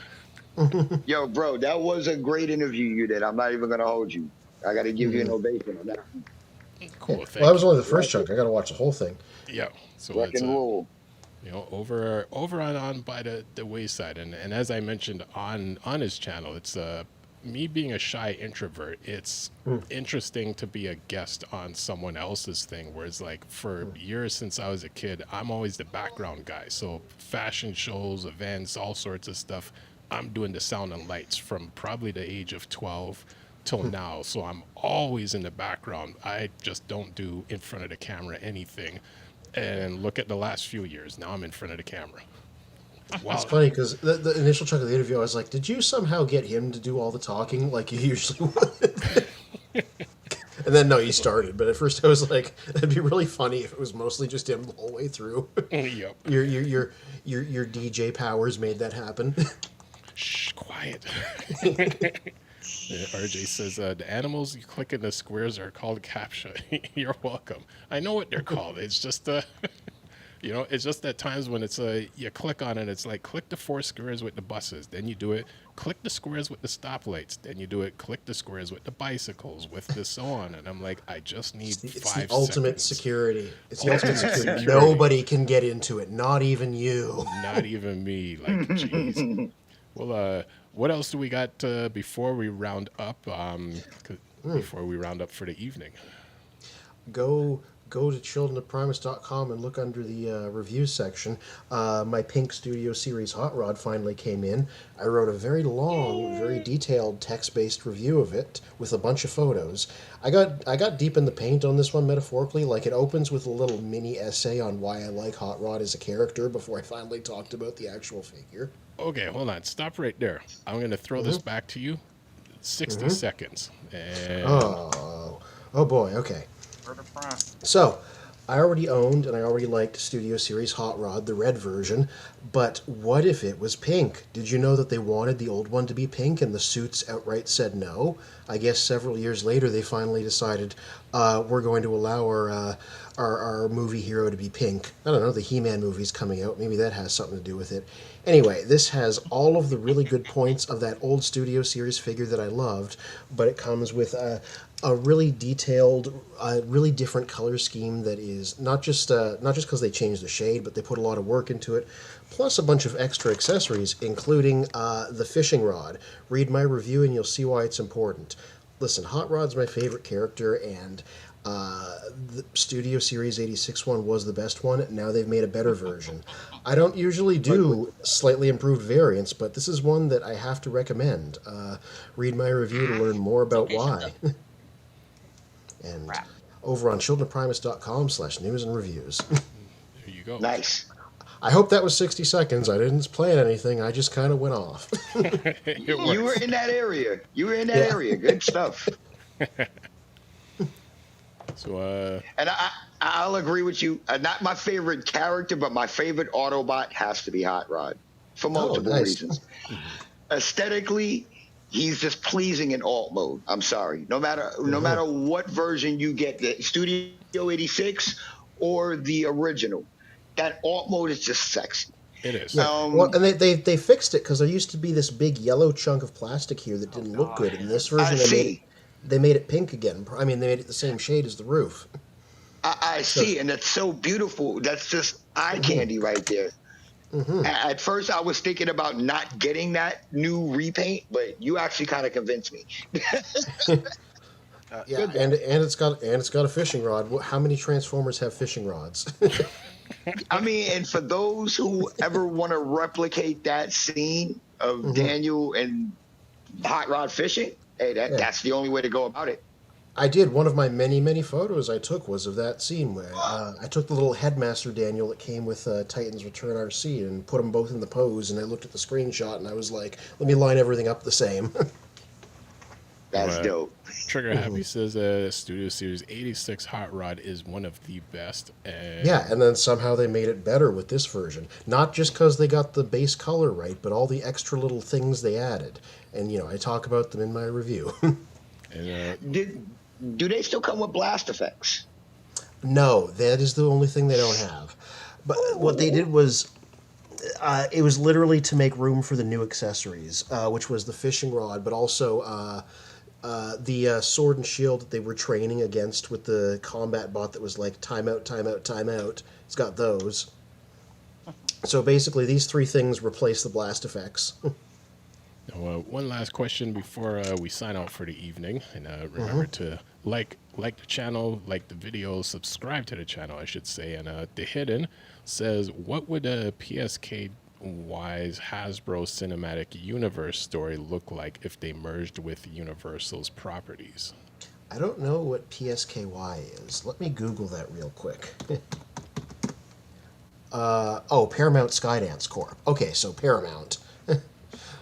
[SPEAKER 5] Yo, bro, that was a great interview you did. I'm not even gonna hold you. I got to give you an ovation on that.
[SPEAKER 1] Cool. Thank
[SPEAKER 2] Well, that was
[SPEAKER 1] you.
[SPEAKER 2] only the first chunk. I got to watch the whole thing.
[SPEAKER 1] Yeah. So
[SPEAKER 5] Rock
[SPEAKER 1] it's
[SPEAKER 5] and roll.
[SPEAKER 1] over on by the wayside, and as I mentioned on his channel, it's me being a shy introvert. It's interesting to be a guest on someone else's thing, whereas like for years since I was a kid, I'm always the background guy. So fashion shows, events, all sorts of stuff, I'm doing the sound and lights from probably the age of 12 till now. So I'm always in the background. I just don't do in front of the camera anything. And look at the last few years. Now I'm in front of the camera. Wow.
[SPEAKER 2] It's funny because the initial chunk of the interview, I was like, did you somehow get him to do all the talking like you usually would? And then, no, he started. But at first I was like, it'd be really funny if it was mostly just him the whole way through.
[SPEAKER 1] Yep.
[SPEAKER 2] Your DJ powers made that happen.
[SPEAKER 1] Shh, quiet. RJ says, the animals you click in the squares are called CAPTCHA. You're welcome. I know what they're called. It's just, it's just at times when it's you click on it, it's like, click the 4 squares with the buses. Then you do it. Click the squares with the stoplights. Then you do it. Click the squares with the bicycles, with the so on. And I'm like, I just need
[SPEAKER 2] It's
[SPEAKER 1] 5
[SPEAKER 2] the ultimate
[SPEAKER 1] seconds.
[SPEAKER 2] security. It's the ultimate
[SPEAKER 1] Ultimate
[SPEAKER 2] security.
[SPEAKER 1] security.
[SPEAKER 2] Nobody can get into it. Not even you.
[SPEAKER 1] Not even me. Like, jeez. Well, what else do we got before we round up? Before we round up for the evening.
[SPEAKER 2] Go to childrenofprimus.com and look under the reviews section. My Pink Studio Series Hot Rod finally came in. I wrote a very long, very detailed text-based review of it with a bunch of photos. I got deep in the paint on this one metaphorically. Like, it opens with a little mini essay on why I like Hot Rod as a character before I finally talked about the actual figure.
[SPEAKER 1] Okay, hold on. Stop right there. I'm going to throw this back to you. 60 seconds. And
[SPEAKER 2] Oh boy, okay. So, I already owned and I already liked Studio Series Hot Rod, the red version, but what if it was pink? Did you know that they wanted the old one to be pink and the suits outright said no? I guess several years later they finally decided we're going to allow our movie hero to be pink. I don't know, the He-Man movie's coming out. Maybe that has something to do with it. Anyway, this has all of the really good points of that old Studio Series figure that I loved, but it comes with a really detailed, really different color scheme that is not just because they changed the shade, but they put a lot of work into it, plus a bunch of extra accessories, including the fishing rod. Read my review and you'll see why it's important. Listen, Hot Rod's my favorite character, and the Studio Series 86 one was the best one. Now they've made a better version. I don't usually do slightly improved variants, but this is one that I have to recommend. Read my review to learn more about why. And over on childrenofprimus.com/news and reviews.
[SPEAKER 1] there you go.
[SPEAKER 5] Nice.
[SPEAKER 2] I hope that was 60 seconds. I didn't plan anything. I just kind of went off.
[SPEAKER 5] You were in that area. Good stuff.
[SPEAKER 1] So,
[SPEAKER 5] And I'll agree with you. Not my favorite character, but my favorite Autobot has to be Hot Rod for
[SPEAKER 2] Oh,
[SPEAKER 5] multiple
[SPEAKER 2] nice.
[SPEAKER 5] reasons. Aesthetically, he's just pleasing in alt mode. I'm sorry. No matter what version you get, the Studio 86 or the original, that alt mode is just sexy.
[SPEAKER 1] It is.
[SPEAKER 2] Yeah. Well, and they fixed it because there used to be this big yellow chunk of plastic here that didn't look good. In this version, they made it pink again. I mean, they made it the same shade as the roof.
[SPEAKER 5] I see, and that's so beautiful. That's just eye candy right there. At first, I was thinking about not getting that new repaint, but you actually kind of convinced me.
[SPEAKER 2] Yeah, and it's got a fishing rod. How many Transformers have fishing rods?
[SPEAKER 5] I mean, and for those who ever want to replicate that scene of Daniel and Hot Rod fishing, hey, that's the only way to go about it.
[SPEAKER 2] I did. One of my many took I took was of that scene where I took the little Headmaster Daniel that came with Titan's Return RC and put them both in the pose, and I looked at the screenshot and I was like, let me line everything up the same.
[SPEAKER 5] That's dope.
[SPEAKER 1] Trigger Happy says Studio Series 86 Hot Rod is one of the best.
[SPEAKER 2] Yeah, and then somehow they made it better with this version. Not just because they got the base color right, but all the extra little things they added. And, I talk about them in my review.
[SPEAKER 5] And, do they still come with blast effects?
[SPEAKER 2] No, that is the only thing they don't have. But what they did was, it was literally to make room for the new accessories, which was the fishing rod, but also the sword and shield that they were training against with the combat bot that was like timeout, timeout, timeout. It's got those. So basically, these three things replace the blast effects.
[SPEAKER 1] Now, one last question before we sign out for the evening, and remember to like the channel, like the video, subscribe to the channel, I should say. And The Hidden says, what would a PSK-wise Hasbro Cinematic Universe story look like if they merged with Universal's properties?
[SPEAKER 2] I don't know what PSKY is. Let me Google that real quick. Paramount Skydance Corp. Okay, so Paramount.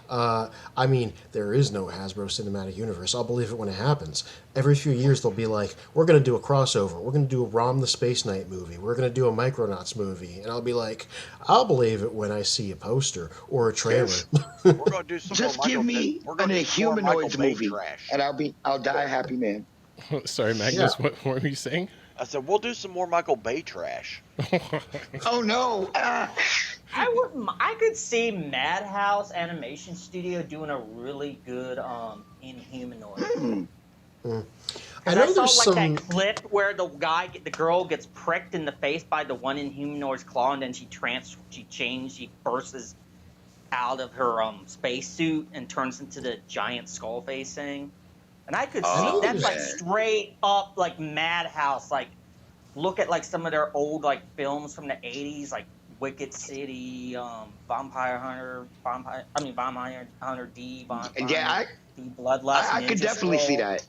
[SPEAKER 2] I mean, there is no Hasbro Cinematic Universe. I'll believe it when it happens. Every few years they'll be like, we're going to do a crossover. We're going to do a Rom the Space Knight movie. We're going to do a Micronauts movie. And I'll be like, I'll believe it when I see a poster or a trailer.
[SPEAKER 4] We're going to do some
[SPEAKER 5] Just give me a humanoids movie, and I'll die a happy man.
[SPEAKER 1] Sorry, Magnus, what were you saying?
[SPEAKER 4] I said, we'll do some more Michael Bay trash.
[SPEAKER 5] Oh, no.
[SPEAKER 3] I could see Madhouse Animation Studio doing a really good Inhumanoid.
[SPEAKER 2] I know
[SPEAKER 3] saw
[SPEAKER 2] there's
[SPEAKER 3] that clip where the girl gets pricked in the face by the one Inhumanoid's claw, and then she bursts out of her spacesuit and turns into the giant skull face thing. And I could see that's like straight up like Madhouse. Like, look at like some of their old like films from the 80s, like Wicked City, Vampire Hunter D, D Bloodlust.
[SPEAKER 5] I could definitely see that.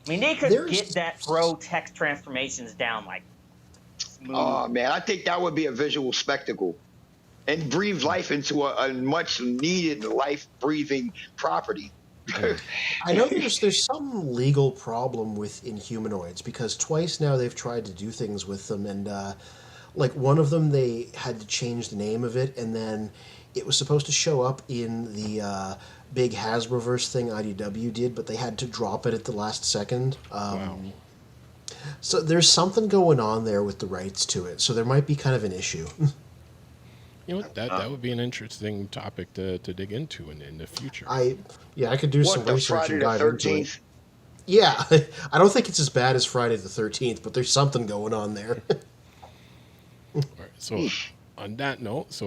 [SPEAKER 3] I mean, they could get that throw text transformations down like smooth.
[SPEAKER 5] Oh man, I think that would be a visual spectacle, and breathe life into a much needed life breathing property.
[SPEAKER 2] I know there's some legal problem with Inhumanoids because twice now they've tried to do things with them, and like one of them they had to change the name of it, and then it was supposed to show up in the big Hasbroverse thing IDW did, but they had to drop it at the last second.
[SPEAKER 1] Wow.
[SPEAKER 2] So there's something going on there with the rights to it, so there might be kind of an issue.
[SPEAKER 1] You know what? That would be an interesting topic to dig into in the future.
[SPEAKER 2] I could do some research and dive into it. Yeah, I don't think it's as bad as Friday the 13th, but there's something going on there.
[SPEAKER 1] All right, so on that note,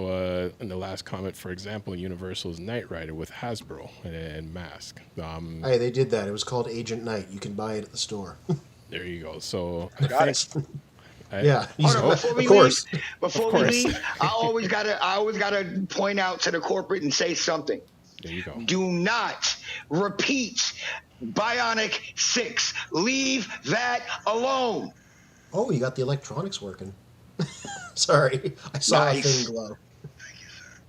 [SPEAKER 1] in the last comment, for example, Universal's Knight Rider with Hasbro and Mask.
[SPEAKER 2] Hey, they did that. It was called Agent Knight. You can buy it at the store.
[SPEAKER 1] There you go. So
[SPEAKER 4] Got it.
[SPEAKER 5] Before we leave, I always gotta point out to the corporate and say something.
[SPEAKER 1] There you go.
[SPEAKER 5] Do not repeat Bionic 6. Leave that alone.
[SPEAKER 2] Oh, you got the electronics working. Sorry, I saw a thing glow.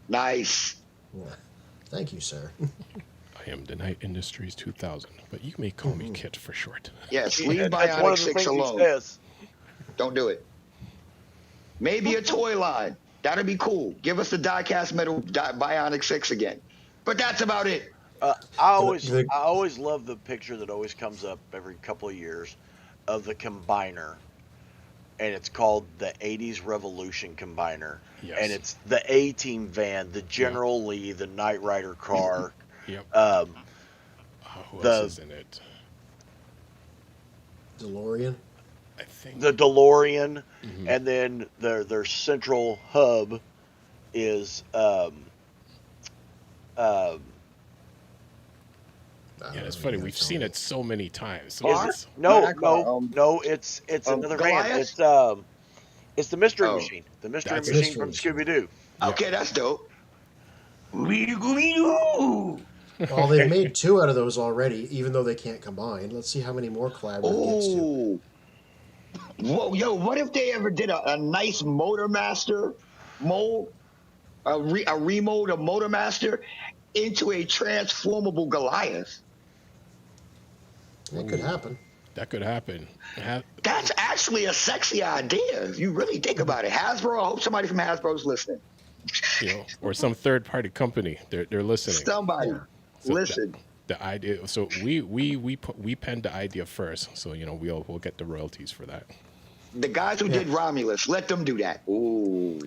[SPEAKER 5] Nice.
[SPEAKER 2] Yeah. Thank you, sir.
[SPEAKER 1] I am the Night Industries 2000, but you may call me Kit for short.
[SPEAKER 5] Yes, leave
[SPEAKER 4] That's one
[SPEAKER 5] Bionic
[SPEAKER 4] of the
[SPEAKER 5] 6
[SPEAKER 4] things he
[SPEAKER 5] alone.
[SPEAKER 4] says.
[SPEAKER 5] Don't do it. Maybe a toy line. That'd be cool. Give us the die-cast metal Bionic 6 again. But that's about it.
[SPEAKER 4] I always love the picture that always comes up every couple of years of the combiner, and it's called the 80s Revolution combiner.
[SPEAKER 1] Yes.
[SPEAKER 4] And it's the A-Team van, the General Lee, the Knight Rider car.
[SPEAKER 1] Yep. Who
[SPEAKER 4] the-
[SPEAKER 1] else is in it?
[SPEAKER 2] DeLorean.
[SPEAKER 1] I think
[SPEAKER 4] The DeLorean, and then their central hub is
[SPEAKER 1] yeah, it's funny. We've seen it so many times. So
[SPEAKER 5] Car?
[SPEAKER 1] it's-
[SPEAKER 4] no, it's another van.
[SPEAKER 5] Goliath?
[SPEAKER 4] It's the Mystery
[SPEAKER 5] Oh.
[SPEAKER 4] Machine, the Mystery
[SPEAKER 1] That's
[SPEAKER 4] Machine
[SPEAKER 2] Mystery
[SPEAKER 4] from
[SPEAKER 2] Machine.
[SPEAKER 4] Scooby Doo.
[SPEAKER 5] Okay, that's dope.
[SPEAKER 2] Well, they've made 2 out of those already, even though they can't combine. Let's see how many more collab gets to.
[SPEAKER 5] Oh. Whoa, yo, what if they ever did a nice Motormaster mold, a remold of Motormaster into a transformable Goliath?
[SPEAKER 2] That could happen.
[SPEAKER 1] That could happen.
[SPEAKER 5] That's actually a sexy idea if you really think about it. Hasbro, I hope somebody from Hasbro's listening.
[SPEAKER 1] Or some third-party company. They're listening.
[SPEAKER 5] Somebody,
[SPEAKER 1] So
[SPEAKER 5] listen.
[SPEAKER 1] The idea. So we penned the idea first. So we'll get the royalties for that.
[SPEAKER 5] The guys who did Romulus, let them do that. Ooh.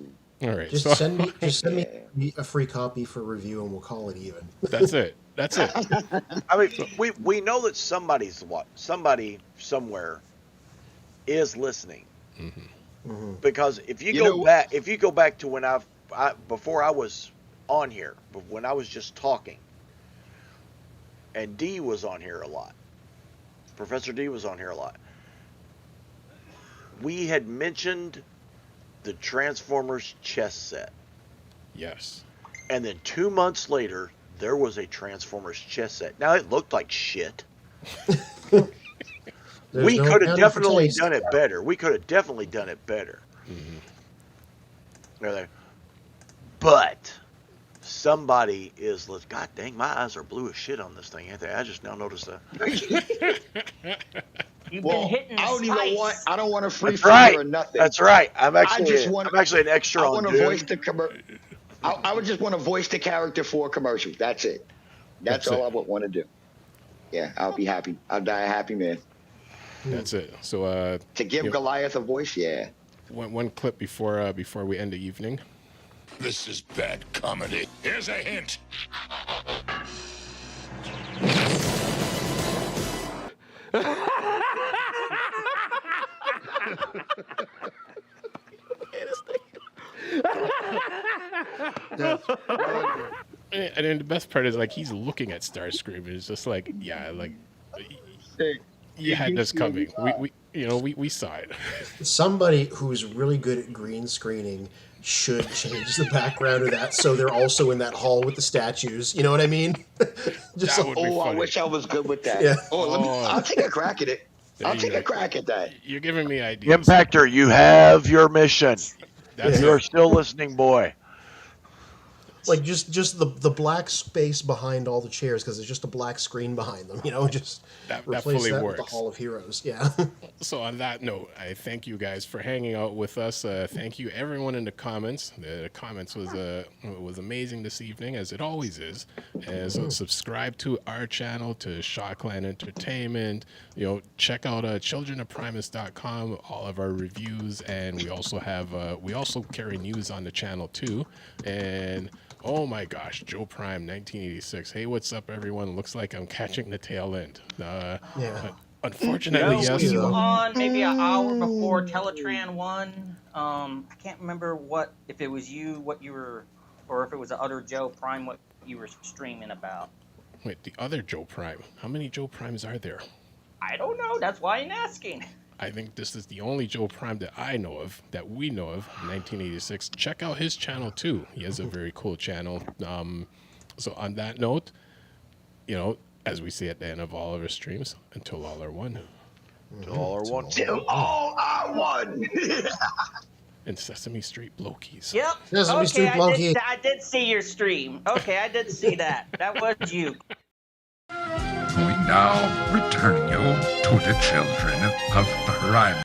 [SPEAKER 1] All right.
[SPEAKER 2] Just
[SPEAKER 1] So
[SPEAKER 2] send me a free copy for review, and we'll call it even.
[SPEAKER 1] that's it. That's it.
[SPEAKER 4] I mean, we know that somebody somewhere is listening, because if you go back to when before I was on here, but when I was just talking, and D was on here a lot, Professor D was on here a lot. We had mentioned the Transformers chess set,
[SPEAKER 1] Yes.
[SPEAKER 4] and then 2 months later, there was a Transformers chess set. Now, it looked like shit.
[SPEAKER 2] There's
[SPEAKER 4] We
[SPEAKER 2] no
[SPEAKER 4] could have
[SPEAKER 2] accounting for
[SPEAKER 4] definitely
[SPEAKER 2] taste.
[SPEAKER 4] done it better. We could have definitely done it better. They're there. But somebody is, God dang, my eyes are blue as shit on this thing, ain't they? I just now noticed that.
[SPEAKER 3] You've been hitting
[SPEAKER 5] I don't even
[SPEAKER 3] spice.
[SPEAKER 5] I don't want a free
[SPEAKER 4] That's
[SPEAKER 5] figure
[SPEAKER 4] right.
[SPEAKER 5] or nothing.
[SPEAKER 4] That's right. I'm
[SPEAKER 5] I
[SPEAKER 4] actually an extra
[SPEAKER 5] I
[SPEAKER 4] on
[SPEAKER 5] want to
[SPEAKER 4] Dune.
[SPEAKER 5] voice the I would just want to voice the character for a commercial. That's it. That's all
[SPEAKER 1] it.
[SPEAKER 5] I would want to do. Yeah, I'll be happy. I'll die a happy man.
[SPEAKER 1] That's it. So
[SPEAKER 5] To give Goliath a voice, yeah.
[SPEAKER 1] one clip before we end the evening.
[SPEAKER 9] This is bad comedy. Here's a hint.
[SPEAKER 1] And then the best part is he's looking at Starscream and it's just like, yeah, you had this coming. We saw it.
[SPEAKER 2] Somebody who's really good at green screening should change the background of that so they're also in that hall with the statues. You know what I mean? Just
[SPEAKER 1] That would be
[SPEAKER 5] Oh, I
[SPEAKER 1] funny.
[SPEAKER 5] wish I was good with that.
[SPEAKER 2] Yeah.
[SPEAKER 5] I'll take a crack at it.
[SPEAKER 1] There
[SPEAKER 5] I'll
[SPEAKER 1] you
[SPEAKER 5] take
[SPEAKER 1] go.
[SPEAKER 5] a crack at that.
[SPEAKER 1] You're giving me ideas.
[SPEAKER 4] Impactor, you have your mission.
[SPEAKER 1] That's
[SPEAKER 4] You're
[SPEAKER 1] it.
[SPEAKER 4] still listening, boy.
[SPEAKER 2] just the black space behind all the chairs because there's just a black screen behind them. Just
[SPEAKER 1] That
[SPEAKER 2] replace
[SPEAKER 1] fully
[SPEAKER 2] that with
[SPEAKER 1] works.
[SPEAKER 2] the Hall of Heroes. Yeah.
[SPEAKER 1] So on that note, I thank you guys for hanging out with us. Thank you everyone in the comments. The comments was amazing this evening, as it always is. And so subscribe to our channel, to Shockland Entertainment. Check out childrenofprimus.com, all of our reviews, and we also have we also carry news on the channel too. And oh my gosh, Joe Prime 1986. Hey, what's up, everyone? Looks like I'm catching the tail end.
[SPEAKER 2] Yeah.
[SPEAKER 1] Unfortunately,
[SPEAKER 3] No,
[SPEAKER 1] yes.
[SPEAKER 3] were you on maybe an hour before Teletran 1? I can't remember if it was you, what you were, or if it was the other Joe Prime, what you were streaming about.
[SPEAKER 1] Wait, the other Joe Prime. How many Joe Primes are there?
[SPEAKER 3] I don't know. That's why I'm asking.
[SPEAKER 1] I think this is the only Joe Prime that I know of, that we know of, 1986. Check out his channel too. He has a very cool channel. So on that note, as we say at the end of all of our streams, until all are one.
[SPEAKER 4] All are one.
[SPEAKER 5] Till all are one.
[SPEAKER 1] And Sesame Street Blokies.
[SPEAKER 3] Yep.
[SPEAKER 2] Sesame Street
[SPEAKER 3] Okay,
[SPEAKER 2] Loki.
[SPEAKER 3] I did see your stream. Okay, I did see that. That was you.
[SPEAKER 9] We now return you to the Children of Primus.